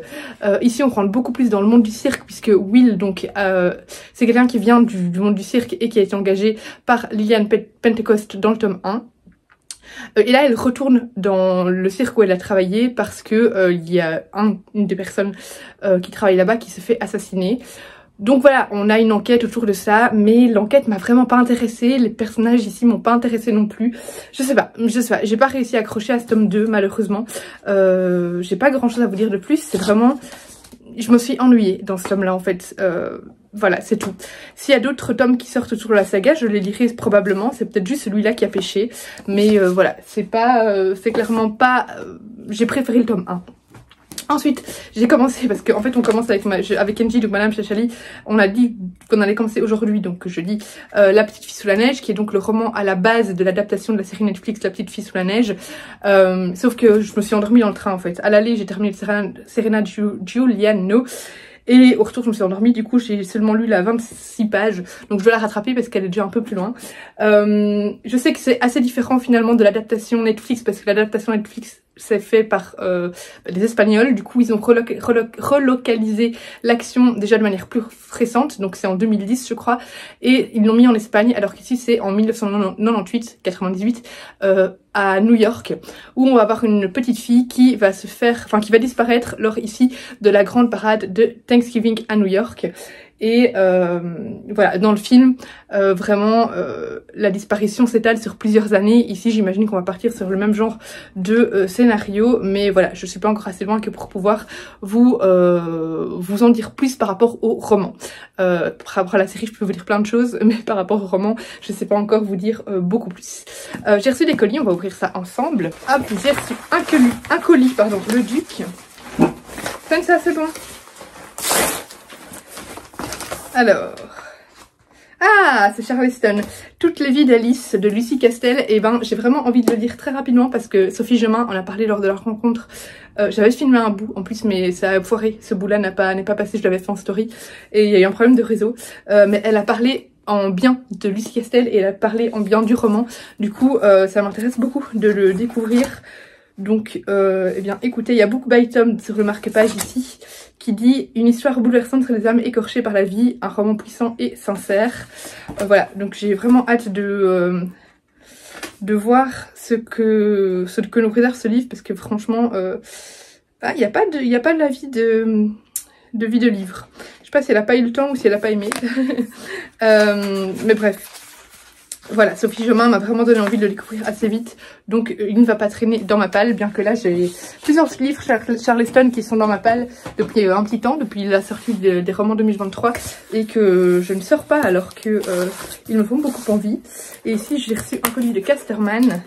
Ici on rentre beaucoup plus dans le monde du cirque, puisque Will, donc c'est quelqu'un qui vient du monde du cirque et qui a été engagé par Lillian Pentecost dans le tome 1. Et là elle retourne dans le cirque où elle a travaillé parce que il y a une des personnes qui travaille là-bas qui se fait assassiner. Donc voilà, on a une enquête autour de ça, mais l'enquête m'a vraiment pas intéressée, les personnages ici m'ont pas intéressée non plus. Je sais pas, j'ai pas réussi à accrocher à ce tome 2 malheureusement. J'ai pas grand chose à vous dire de plus, c'est vraiment... Je me suis ennuyée dans ce tome-là en fait. Voilà, c'est tout. S'il y a d'autres tomes qui sortent autour de la saga, je les lirai probablement. C'est peut-être juste celui-là qui a pêché. Mais voilà, c'est clairement pas... j'ai préféré le tome 1. Ensuite, j'ai commencé, parce qu'en fait on commence avec Kenji, donc Madame Chachali, on a dit qu'on allait commencer aujourd'hui, donc je dis La Petite Fille sous la Neige, qui est donc le roman à la base de l'adaptation de la série Netflix La Petite Fille sous la Neige, sauf que je me suis endormie dans le train en fait. À l'aller, j'ai terminé Serena Giuliano, et au retour je me suis endormie, du coup j'ai seulement lu la 26 pages, donc je dois la rattraper parce qu'elle est déjà un peu plus loin. Je sais que c'est assez différent finalement de l'adaptation Netflix, parce que l'adaptation Netflix c'est fait par des Espagnols, du coup ils ont relocalisé l'action déjà de manière plus récente, donc c'est en 2010 je crois, et ils l'ont mis en Espagne, alors qu'ici c'est en 1998 à New York, où on va avoir une petite fille qui va qui va disparaître lors ici de la grande parade de Thanksgiving à New York. Et voilà, dans le film, vraiment, la disparition s'étale sur plusieurs années. Ici, j'imagine qu'on va partir sur le même genre de scénario, mais voilà, je suis pas encore assez loin que pour pouvoir vous en dire plus par rapport au roman. Par rapport à la série, je peux vous dire plein de choses, mais par rapport au roman, je sais pas encore vous dire beaucoup plus. J'ai reçu des colis, on va ouvrir ça ensemble. Hop, j'ai reçu un colis, pardon, le Duc. Ça, c'est bon. Alors, c'est Charleston, toutes les vies d'Alice de Lucie Castel. Et ben j'ai vraiment envie de le lire très rapidement parce que Sophie Gemin en a parlé lors de leur rencontre. J'avais filmé un bout en plus, mais ça a foiré, ce bout là n'est pas passé, je l'avais fait en story et il y a eu un problème de réseau, mais elle a parlé en bien de Lucie Castel et elle a parlé en bien du roman, du coup ça m'intéresse beaucoup de le découvrir. Donc eh bien écoutez, il y a Book by Tom sur le marque-page ici qui dit une histoire bouleversante sur les âmes écorchées par la vie, un roman puissant et sincère. Voilà, donc j'ai vraiment hâte de voir ce que nous réserve ce livre, parce que franchement il n'y a pas de la vie de vie de livre. Je sais pas si elle a pas eu le temps ou si elle a pas aimé. Mais bref. Voilà, Sophie Gemin m'a vraiment donné envie de le découvrir assez vite, donc il ne va pas traîner dans ma palle, bien que là j'ai plusieurs livres Charleston qui sont dans ma palle depuis un petit temps, depuis la sortie des romans 2023, et que je ne sors pas alors que ils me font beaucoup envie. Et ici j'ai reçu un colis de Casterman.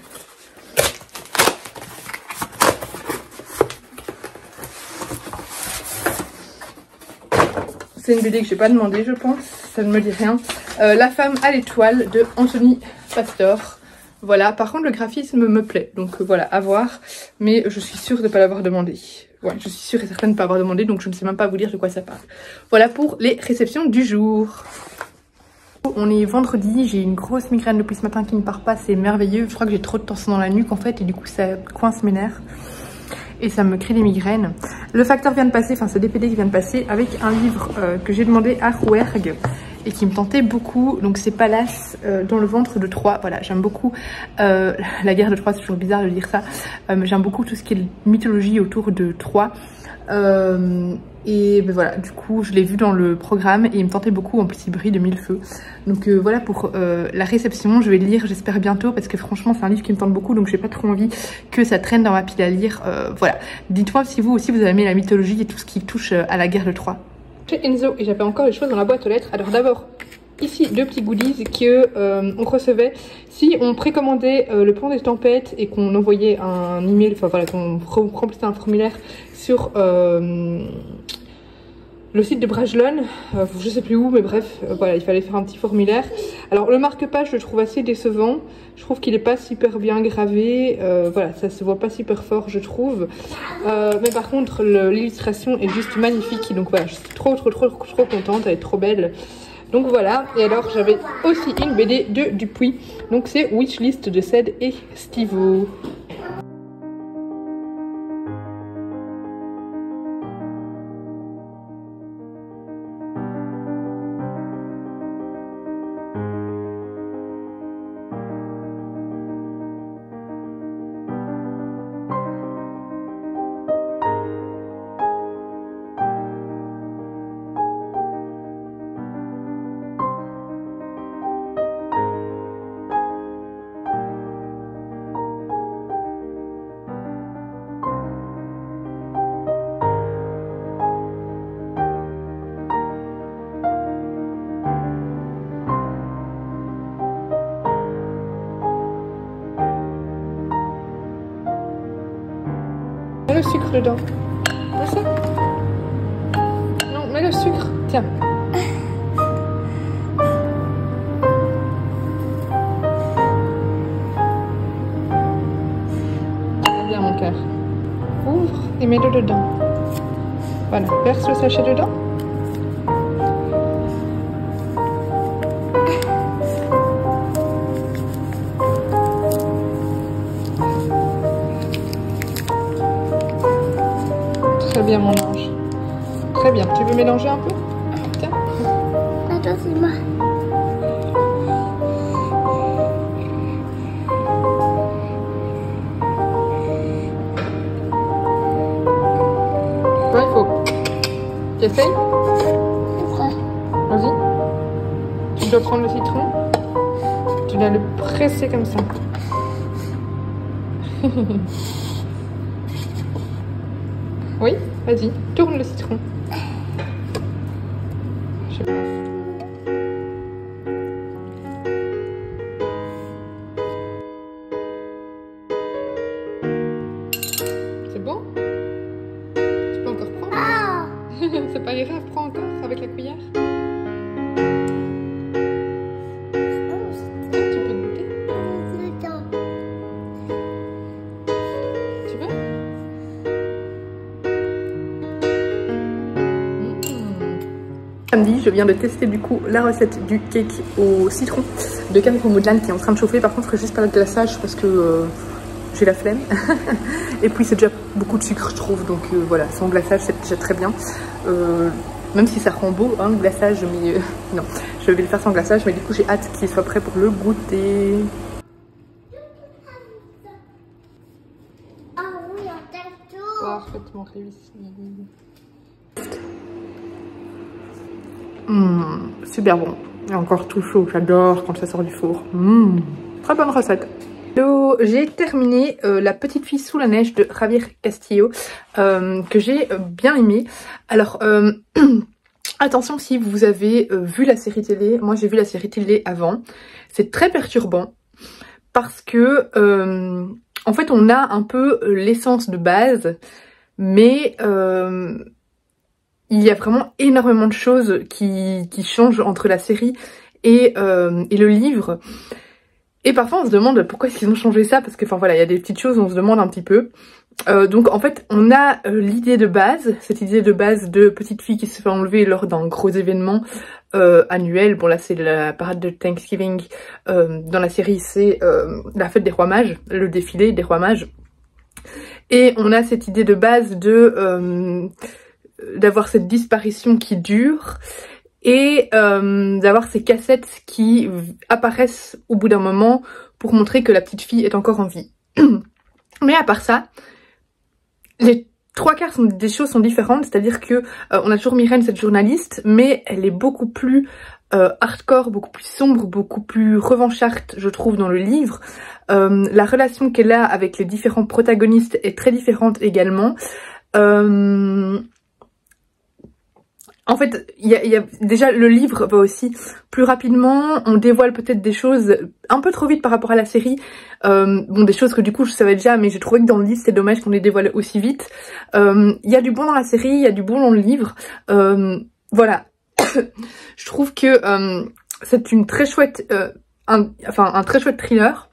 C'est une BD que j'ai pas demandé, je pense, ça ne me dit rien. La femme à l'étoile de Anthony Pastor. Voilà, par contre le graphisme me plaît, donc voilà, à voir. Mais je suis sûre de ne pas l'avoir demandé. Ouais, je suis sûre et certaine de ne pas avoir demandé, donc je ne sais même pas vous dire de quoi ça parle. Voilà pour les réceptions du jour. On est vendredi, j'ai une grosse migraine depuis ce matin qui ne part pas, c'est merveilleux. Je crois que j'ai trop de tension dans la nuque en fait, et du coup ça coince mes nerfs. Et ça me crée des migraines. Le facteur vient de passer, enfin ce DPD qui vient de passer avec un livre que j'ai demandé à Rouergue et qui me tentait beaucoup. Donc c'est Pallas dans le ventre de Troie. Voilà, j'aime beaucoup la guerre de Troie, c'est toujours bizarre de dire ça. J'aime beaucoup tout ce qui est mythologie autour de Troie. Et ben voilà, du coup je l'ai vu dans le programme et il me tentait beaucoup, en plus il brille de mille feux. Donc voilà pour la réception, je vais le lire j'espère bientôt parce que franchement c'est un livre qui me tente beaucoup, donc j'ai pas trop envie que ça traîne dans ma pile à lire. Voilà, dites-moi si vous aussi vous avez aimé la mythologie et tout ce qui touche à la guerre de Troie. Chez Enzo, et j'avais encore les choses dans la boîte aux lettres. Alors d'abord ici deux petits goodies que on recevait si on précommandait le Pont des Tempêtes et qu'on envoyait un email, enfin voilà, qu'on remplissait un formulaire sur le site de Brajlon, je sais plus où, mais bref, voilà, il fallait faire un petit formulaire. Alors le marque-page, je le trouve assez décevant. Je trouve qu'il est pas super bien gravé. Voilà, ça se voit pas super fort, je trouve. Mais par contre, l'illustration est juste magnifique. Donc voilà, je suis trop contente. Elle est trop belle. Donc voilà. Et alors, j'avais aussi une BD de Dupuis. Donc c'est Wishlist de Ced et Stivo. Le sucre dedans. Où ça? Non, mets le sucre. Tiens. Bien mon cœur. Ouvre et mets-le dedans. Voilà, verse le sachet dedans. Très bien mon ange. Très bien. Tu veux mélanger un peu? Tiens. Attends, c'est moi. Ouais, il faut. Tu essayes? Pourquoi? Vas-y. Tu dois prendre le citron. Tu dois le presser comme ça. Oui, vas-y, tourne le citron. Je sais pas. C'est bon? Tu peux encore prendre? Ah! C'est pas grave, prends encore avec la cuillère. Tu peux goûter? Tu veux? Samedi, je viens de tester du coup la recette du cake au citron de Carrefour Moudlane qui est en train de chauffer. Par contre, juste pas le glaçage parce que j'ai la flemme. Et puis c'est déjà beaucoup de sucre je trouve, donc voilà, sans glaçage c'est déjà très bien. Même si ça rend beau hein, le glaçage, mais non, je vais le faire sans glaçage. Mais du coup j'ai hâte qu'il soit prêt pour le goûter. Ah oui, un tacto. Parfaitement réussi. Super bon. Et encore tout chaud, j'adore quand ça sort du four. Très bonne recette. J'ai terminé La petite fille sous la neige de Javier Castillo que j'ai bien aimé. Alors attention si vous avez vu la série télé, moi j'ai vu la série télé avant, c'est très perturbant parce que en fait on a un peu l'essence de base mais il y a vraiment énormément de choses qui changent entre la série et le livre. Et parfois on se demande pourquoi est-ce qu'ils ont changé ça, parce que enfin voilà, il y a des petites choses où on se demande un petit peu. Donc en fait on a l'idée de base, cette idée de base de petite fille qui se fait enlever lors d'un gros événement annuel. Bon là c'est la parade de Thanksgiving, dans la série c'est la fête des rois mages, le défilé des rois mages. Et on a cette idée de base de d'avoir cette disparition qui dure. Et d'avoir ces cassettes qui apparaissent au bout d'un moment pour montrer que la petite fille est encore en vie. Mais à part ça, les trois quarts des choses sont différentes, c'est-à-dire que on a toujours Myrène, cette journaliste, mais elle est beaucoup plus hardcore, beaucoup plus sombre, beaucoup plus revancharde, je trouve, dans le livre. La relation qu'elle a avec les différents protagonistes est très différente également. En fait, il y a déjà le livre va aussi plus rapidement, on dévoile peut-être des choses un peu trop vite par rapport à la série. Bon, des choses que du coup je savais déjà, mais j'ai trouvé que dans le livre c'est dommage qu'on les dévoile aussi vite. Il y a du bon dans la série, il y a du bon dans le livre. Voilà, je trouve que c'est une très chouette, un très chouette thriller.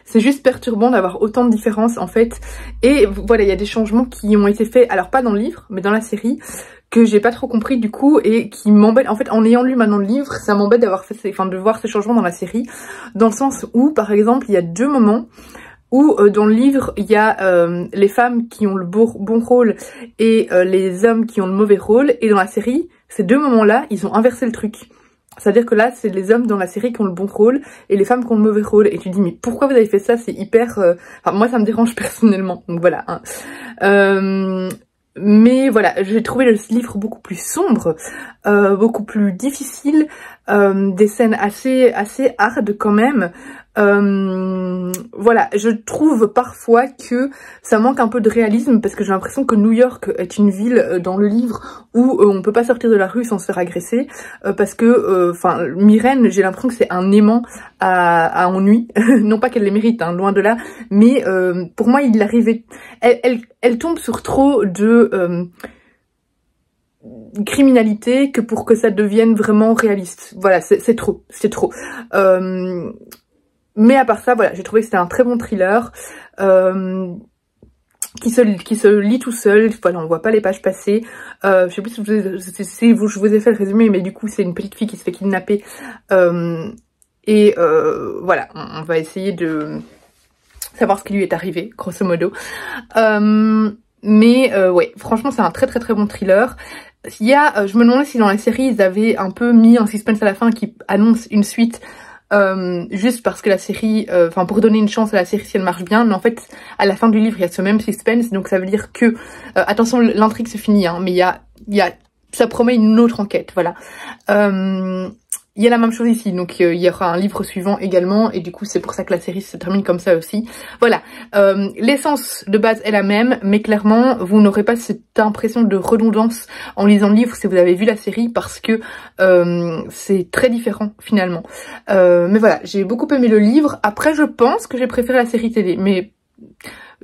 C'est juste perturbant d'avoir autant de différences en fait. Et voilà, il y a des changements qui ont été faits, alors pas dans le livre, mais dans la série, que j'ai pas trop compris du coup et qui m'embête. En fait, en ayant lu maintenant le livre, ça m'embête d'avoir fait, de voir ces changements dans la série. Dans le sens où, par exemple, il y a deux moments où dans le livre, il y a les femmes qui ont le bon rôle et les hommes qui ont le mauvais rôle. Et dans la série, ces deux moments-là, ils ont inversé le truc. C'est-à-dire que là, c'est les hommes dans la série qui ont le bon rôle et les femmes qui ont le mauvais rôle. Et tu dis, mais pourquoi vous avez fait ça? C'est hyper... Enfin, moi, ça me dérange personnellement. Donc voilà. Hein. Mais voilà, j'ai trouvé le livre beaucoup plus sombre, beaucoup plus difficile, des scènes assez hard quand même. Voilà, je trouve parfois que ça manque un peu de réalisme parce que j'ai l'impression que New York est une ville dans le livre où on peut pas sortir de la rue sans se faire agresser parce que, enfin, Myrène, j'ai l'impression que c'est un aimant à ennui. Non pas qu'elle les mérite, hein, loin de là, mais pour moi, il arrivait... Elle tombe sur trop de... criminalité que pour que ça devienne vraiment réaliste. Voilà, c'est trop, c'est trop. Mais à part ça, voilà, j'ai trouvé que c'était un très bon thriller qui se lit tout seul. Voilà, on voit pas les pages passer. Je sais plus si je vous ai fait le résumé, mais du coup, c'est une petite fille qui se fait kidnapper. Voilà, on va essayer de savoir ce qui lui est arrivé, grosso modo. Ouais, franchement, c'est un très bon thriller. Il y a, je me demandais si dans la série, ils avaient un peu mis un suspense à la fin qui annonce une suite. Juste parce que la série, enfin pour donner une chance à la série si elle marche bien, mais en fait à la fin du livre il y a ce même suspense, donc ça veut dire que attention, l'intrigue se finit, hein, mais il y a ça promet une autre enquête, voilà. Il y a la même chose ici, donc il y aura un livre suivant également, et du coup c'est pour ça que la série se termine comme ça aussi. Voilà, l'essence de base est la même, mais clairement vous n'aurez pas cette impression de redondance en lisant le livre si vous avez vu la série, parce que c'est très différent finalement. Mais voilà, j'ai beaucoup aimé le livre. Après je pense que j'ai préféré la série télé, mais...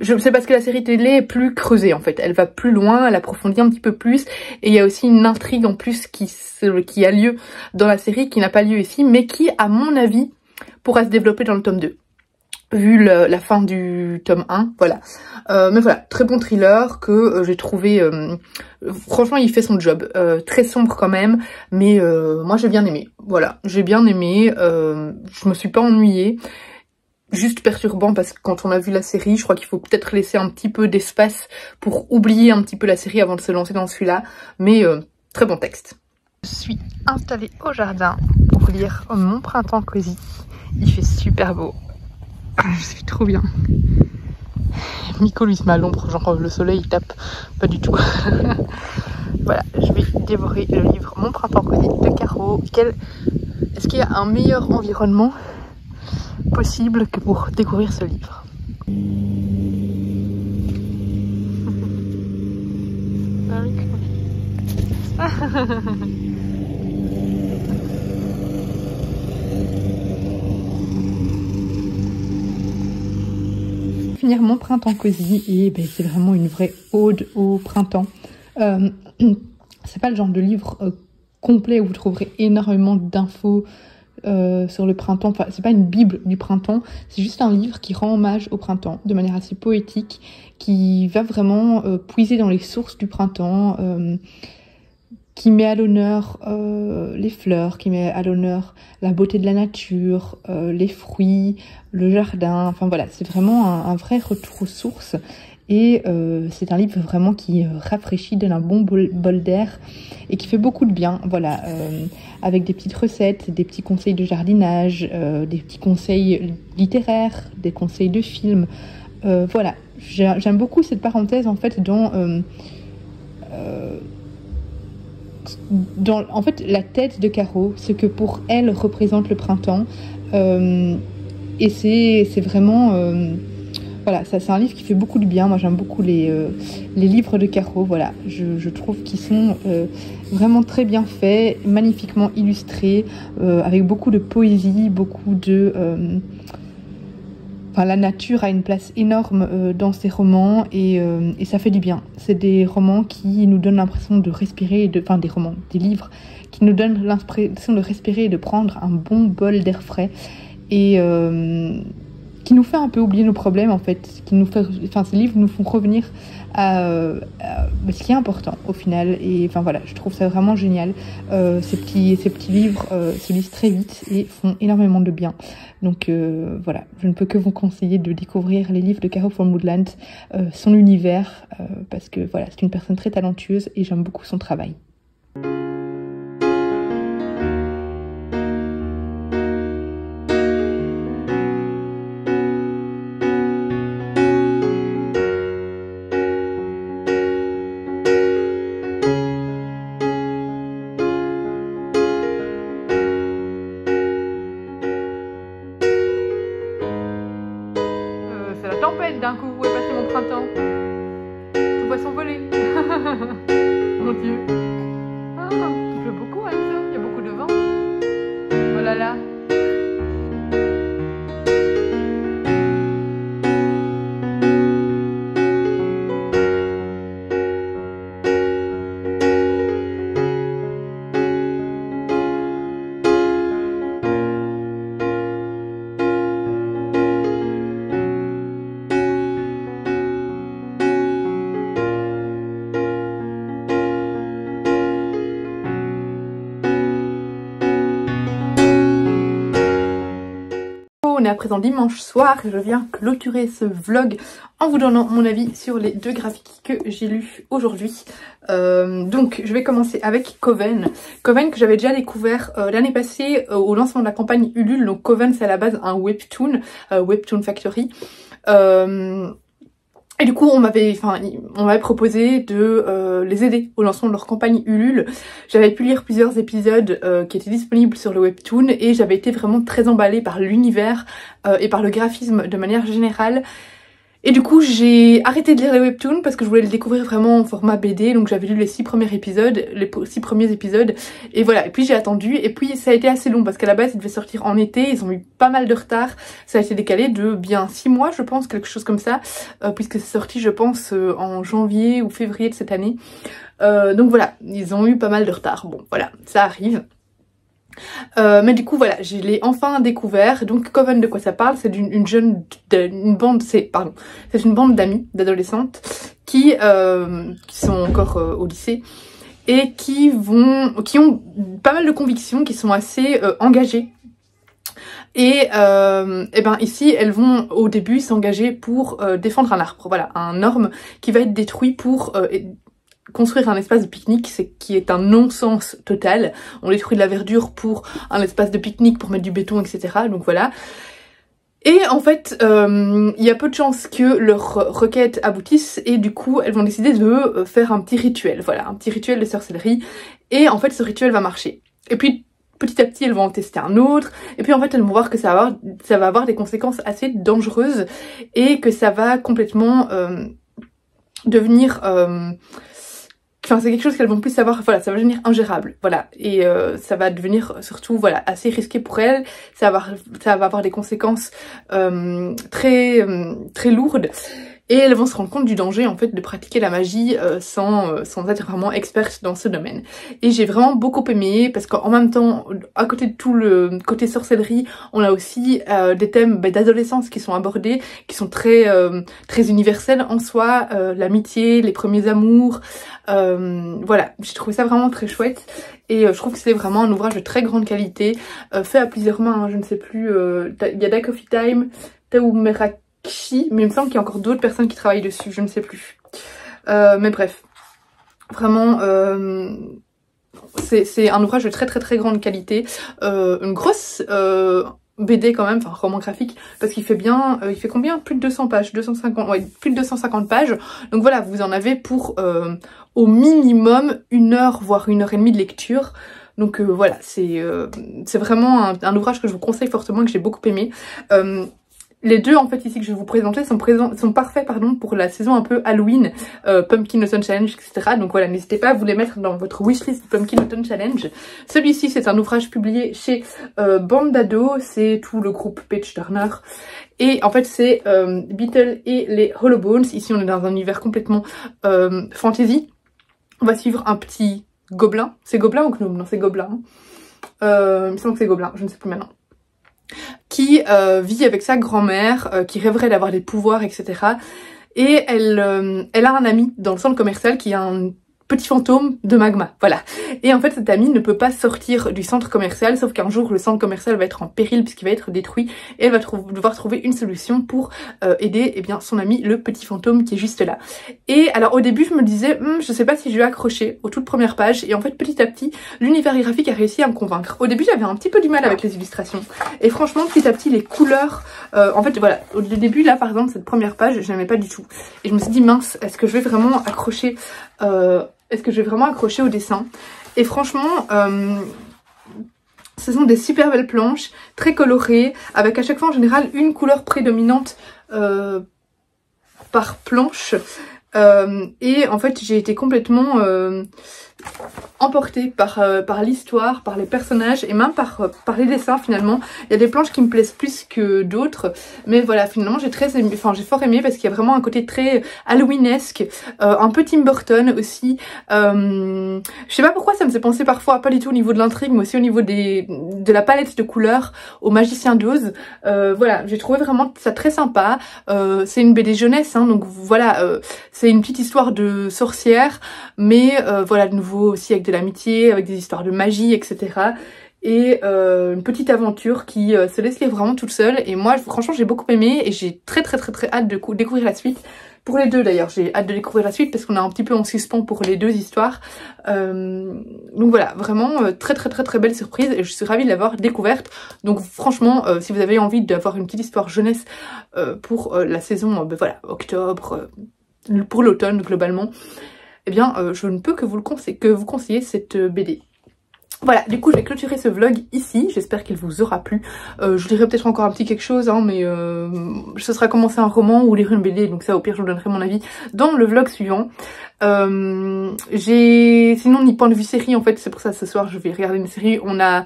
c'est parce que la série télé est plus creusée en fait, elle va plus loin, elle approfondit un petit peu plus, et il y a aussi une intrigue en plus qui a lieu dans la série, qui n'a pas lieu ici, mais qui à mon avis pourra se développer dans le tome 2, vu la fin du tome 1, voilà. Mais voilà, très bon thriller que j'ai trouvé, franchement il fait son job, très sombre quand même, mais moi j'ai bien aimé, voilà, j'ai bien aimé, je me suis pas ennuyée. Juste perturbant parce que quand on a vu la série, je crois qu'il faut peut-être laisser un petit peu d'espace pour oublier un petit peu la série avant de se lancer dans celui-là. Mais très bon texte. Je suis installée au jardin pour lire Mon printemps cosy. Il fait super beau. Je suis trop bien. Nico lui se met à l'ombre, genre le soleil il tape. Pas du tout. Voilà, je vais dévorer le livre Mon printemps cosy de Caro. Est-ce qu'il y a un meilleur environnement possible que pour découvrir ce livre? Finir Mon printemps cosy, et ben, c'est vraiment une vraie ode au printemps. C'est pas le genre de livre complet où vous trouverez énormément d'infos sur le printemps. Enfin, c'est pas une bible du printemps, c'est juste un livre qui rend hommage au printemps de manière assez poétique, qui va vraiment puiser dans les sources du printemps, qui met à l'honneur les fleurs, qui met à l'honneur la beauté de la nature, les fruits, le jardin. Enfin voilà, c'est vraiment un vrai retour aux sources. Et c'est un livre vraiment qui rafraîchit, donne un bon bol d'air et qui fait beaucoup de bien, voilà, avec des petites recettes, des petits conseils de jardinage, des petits conseils littéraires, des conseils de films. Voilà, j'aime beaucoup cette parenthèse en fait dans en fait la tête de Caro, ce que pour elle représente le printemps. Et c'est vraiment... voilà, ça c'est un livre qui fait beaucoup de bien. Moi j'aime beaucoup les livres de Caro, voilà. Je trouve qu'ils sont vraiment très bien faits, magnifiquement illustrés, avec beaucoup de poésie, beaucoup de... Enfin, la nature a une place énorme dans ces romans et ça fait du bien. C'est des romans qui nous donnent l'impression de respirer, enfin des livres qui nous donnent l'impression de respirer et de prendre un bon bol d'air frais et qui nous fait un peu oublier nos problèmes en fait, enfin ces livres nous font revenir à ce qui est important au final, et enfin voilà, je trouve ça vraiment génial. Ces petits livres se lisent très vite et font énormément de bien, donc voilà, je ne peux que vous conseiller de découvrir les livres de Caro von Woodland, son univers, parce que voilà, c'est une personne très talentueuse et j'aime beaucoup son travail. printemps. On voit s'envoler. Mon Dieu. Ah, il pleut beaucoup, hein, il y a beaucoup de vent. Oh là là. On est à présent dimanche soir et je viens clôturer ce vlog en vous donnant mon avis sur les 2 graphiques que j'ai lus aujourd'hui. Donc je vais commencer avec Coven. Coven que j'avais déjà découvert l'année passée au lancement de la campagne Ulule. Donc Coven c'est à la base un webtoon, Webtoon Factory. Et du coup, on m'avait proposé de les aider au lancement de leur campagne Ulule. J'avais pu lire plusieurs épisodes qui étaient disponibles sur le webtoon et j'avais été vraiment très emballée par l'univers et par le graphisme de manière générale. Et du coup, j'ai arrêté de lire les webtoons parce que je voulais le découvrir vraiment en format BD. Donc j'avais lu les 6 premiers épisodes, et voilà. Et puis j'ai attendu, et puis ça a été assez long parce qu'à la base, il devait sortir en été. Ils ont eu pas mal de retard. Ça a été décalé de bien 6 mois, je pense, quelque chose comme ça, puisque c'est sorti, je pense, en janvier ou février de cette année. Donc voilà, ils ont eu pas mal de retard. Bon, voilà, ça arrive. Mais du coup voilà, je l'ai enfin découvert. Donc Coven, de quoi ça parle? C'est d'une bande d'amis, d'adolescentes qui sont encore au lycée et qui ont pas mal de convictions, qui sont assez engagées. Et ben ici elles vont au début s'engager pour défendre un arbre, voilà, un orme qui va être détruit pour construire un espace de pique-nique, qui est un non-sens total. On détruit de la verdure pour un espace de pique-nique, pour mettre du béton, etc. Donc voilà. Et en fait, il y a peu de chances que leur requête aboutisse et du coup, elles vont décider de faire un petit rituel. Voilà, un petit rituel de sorcellerie. Et en fait, ce rituel va marcher. Et puis, petit à petit, elles vont en tester un autre. Et puis en fait, elles vont voir que ça va avoir des conséquences assez dangereuses et que ça va complètement devenir... Enfin, c'est quelque chose qu'elles vont plus savoir, voilà, ça va devenir ingérable, voilà, et ça va devenir surtout, voilà, assez risqué pour elles, ça va avoir des conséquences très lourdes, et elles vont se rendre compte du danger, en fait, de pratiquer la magie sans être vraiment experte dans ce domaine. Et j'ai vraiment beaucoup aimé, parce qu'en même temps, à côté de tout le côté sorcellerie, on a aussi des thèmes d'adolescence qui sont abordés, qui sont très universels en soi, l'amitié, les premiers amours, voilà, j'ai trouvé ça vraiment très chouette. Et je trouve que c'est vraiment un ouvrage de très grande qualité, fait à plusieurs mains, hein, je ne sais plus, il y a Da Coffee Time, Tao Meraki, mais il me semble qu'il y a encore d'autres personnes qui travaillent dessus, je ne sais plus. Mais bref, vraiment, c'est un ouvrage de très grande qualité, une grosse BD quand même, enfin roman graphique, parce qu'il fait bien, il fait combien? Plus de 200 pages, 250, ouais, plus de 250 pages. Donc voilà, vous en avez pour au minimum 1 heure, voire 1 heure et demie de lecture. Donc voilà, c'est vraiment un ouvrage que je vous conseille fortement, que j'ai beaucoup aimé. Les 2 en fait ici que je vais vous présenter sont parfaits pour la saison un peu Halloween, Pumpkin Autumn Challenge, etc. Donc voilà, n'hésitez pas à vous les mettre dans votre wishlist Pumpkin Autumn Challenge. Celui-ci c'est un ouvrage publié chez Bande d'Ado, c'est tout le groupe Page Turner. Et en fait c'est Beetle et les Hollow Bones. Ici on est dans un univers complètement fantasy. On va suivre un petit gobelin. C'est gobelin ou gnome? Non, c'est gobelin. Il me semble que c'est gobelin, je ne sais plus maintenant. Qui vit avec sa grand-mère, qui rêverait d'avoir des pouvoirs, etc. Et elle a un ami dans le centre commercial qui a un petit fantôme de magma, voilà. Et en fait, cet ami ne peut pas sortir du centre commercial, sauf qu'un jour, le centre commercial va être en péril puisqu'il va être détruit, et elle va devoir trouver une solution pour aider eh bien, son ami, le petit fantôme qui est juste là. Et alors, au début, je me disais, je sais pas si je vais accrocher aux toutes premières pages, et en fait, petit à petit, l'univers graphique a réussi à me convaincre. Au début, j'avais un petit peu du mal avec les illustrations, et franchement, petit à petit, les couleurs, en fait, voilà, au début, là, par exemple, cette première page, je n'aimais pas du tout. Et je me suis dit, mince, est-ce que je vais vraiment accrocher au dessin? Et franchement, ce sont des super belles planches, très colorées, avec à chaque fois en général une couleur prédominante par planche. Et en fait j'ai été complètement emportée par l'histoire, par les personnages et même par les dessins finalement. Il y a des planches qui me plaisent plus que d'autres, mais voilà, finalement j'ai fort aimé parce qu'il y a vraiment un côté très Halloweenesque, un peu Tim Burton aussi. Je sais pas pourquoi ça me fait penser parfois, pas du tout au niveau de l'intrigue, mais aussi au niveau de la palette de couleurs au Magicien d'Oz. Voilà, j'ai trouvé vraiment ça très sympa. C'est une BD jeunesse, hein, donc voilà, c'est une petite histoire de sorcière, mais voilà, de nouveau aussi avec de l'amitié, avec des histoires de magie, etc. Et une petite aventure qui se laisse lire vraiment toute seule. Et moi, franchement, j'ai beaucoup aimé et j'ai très hâte de découvrir la suite. Pour les deux d'ailleurs, j'ai hâte de découvrir la suite parce qu'on est un petit peu en suspens pour les deux histoires. Donc voilà, vraiment très belle surprise et je suis ravie de l'avoir découverte. Donc franchement, si vous avez envie d'avoir une petite histoire jeunesse pour la saison, voilà, octobre, pour l'automne globalement, eh bien je ne peux que vous conseiller cette BD. Voilà, du coup je vais clôturer ce vlog ici, j'espère qu'il vous aura plu. Je lirai peut-être encore un petit quelque chose, hein, mais ce sera commencer un roman ou lire une BD, donc ça au pire je vous donnerai mon avis dans le vlog suivant. Sinon ni point de vue série en fait, c'est pour ça ce soir je vais regarder une série. On a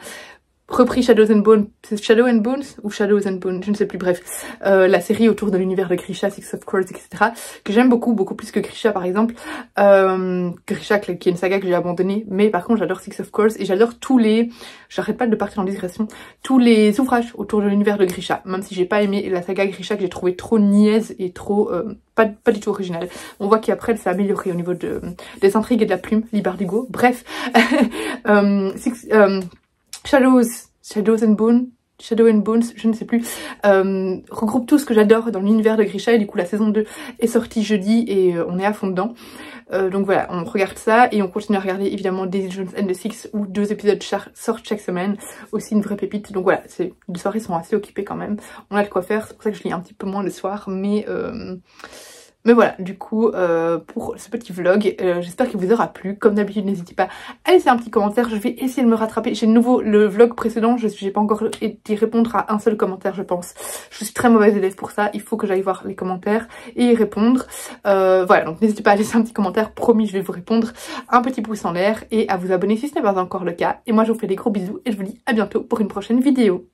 repris Shadows and Bones, Shadow and Bones ou Shadows and Bones, je ne sais plus, bref, la série autour de l'univers de Grisha, Six of Crows, etc. que j'aime beaucoup plus que Grisha par exemple. Grisha qui est une saga que j'ai abandonnée, mais par contre j'adore Six of Crows et j'adore j'arrête pas de partir en digression, tous les ouvrages autour de l'univers de Grisha, même si j'ai pas aimé la saga Grisha que j'ai trouvé trop niaise et trop pas du tout originale. On voit qu'après elle s'est améliorée au niveau des intrigues et de la plume, Lee Bardugo, bref. Shadow and Bones, je ne sais plus, regroupe tout ce que j'adore dans l'univers de Grisha et du coup la saison 2 est sortie jeudi et on est à fond dedans. Donc voilà, on regarde ça et on continue à regarder évidemment Daisy Jones and the Six où 2 épisodes sortent chaque semaine, aussi une vraie pépite. Donc voilà, les soirées sont assez occupées quand même, on a de quoi faire, c'est pour ça que je lis un petit peu moins le soir, mais voilà, du coup, pour ce petit vlog, j'espère qu'il vous aura plu. Comme d'habitude, n'hésitez pas à laisser un petit commentaire. Je vais essayer de me rattraper. J'ai de nouveau le vlog précédent. J'ai pas encore été répondre à un seul commentaire, je pense. Je suis très mauvaise élève pour ça. Il faut que j'aille voir les commentaires et y répondre. Voilà, donc n'hésitez pas à laisser un petit commentaire. Promis, je vais vous répondre. Un petit pouce en l'air et à vous abonner si ce n'est pas encore le cas. Et moi, je vous fais des gros bisous et je vous dis à bientôt pour une prochaine vidéo.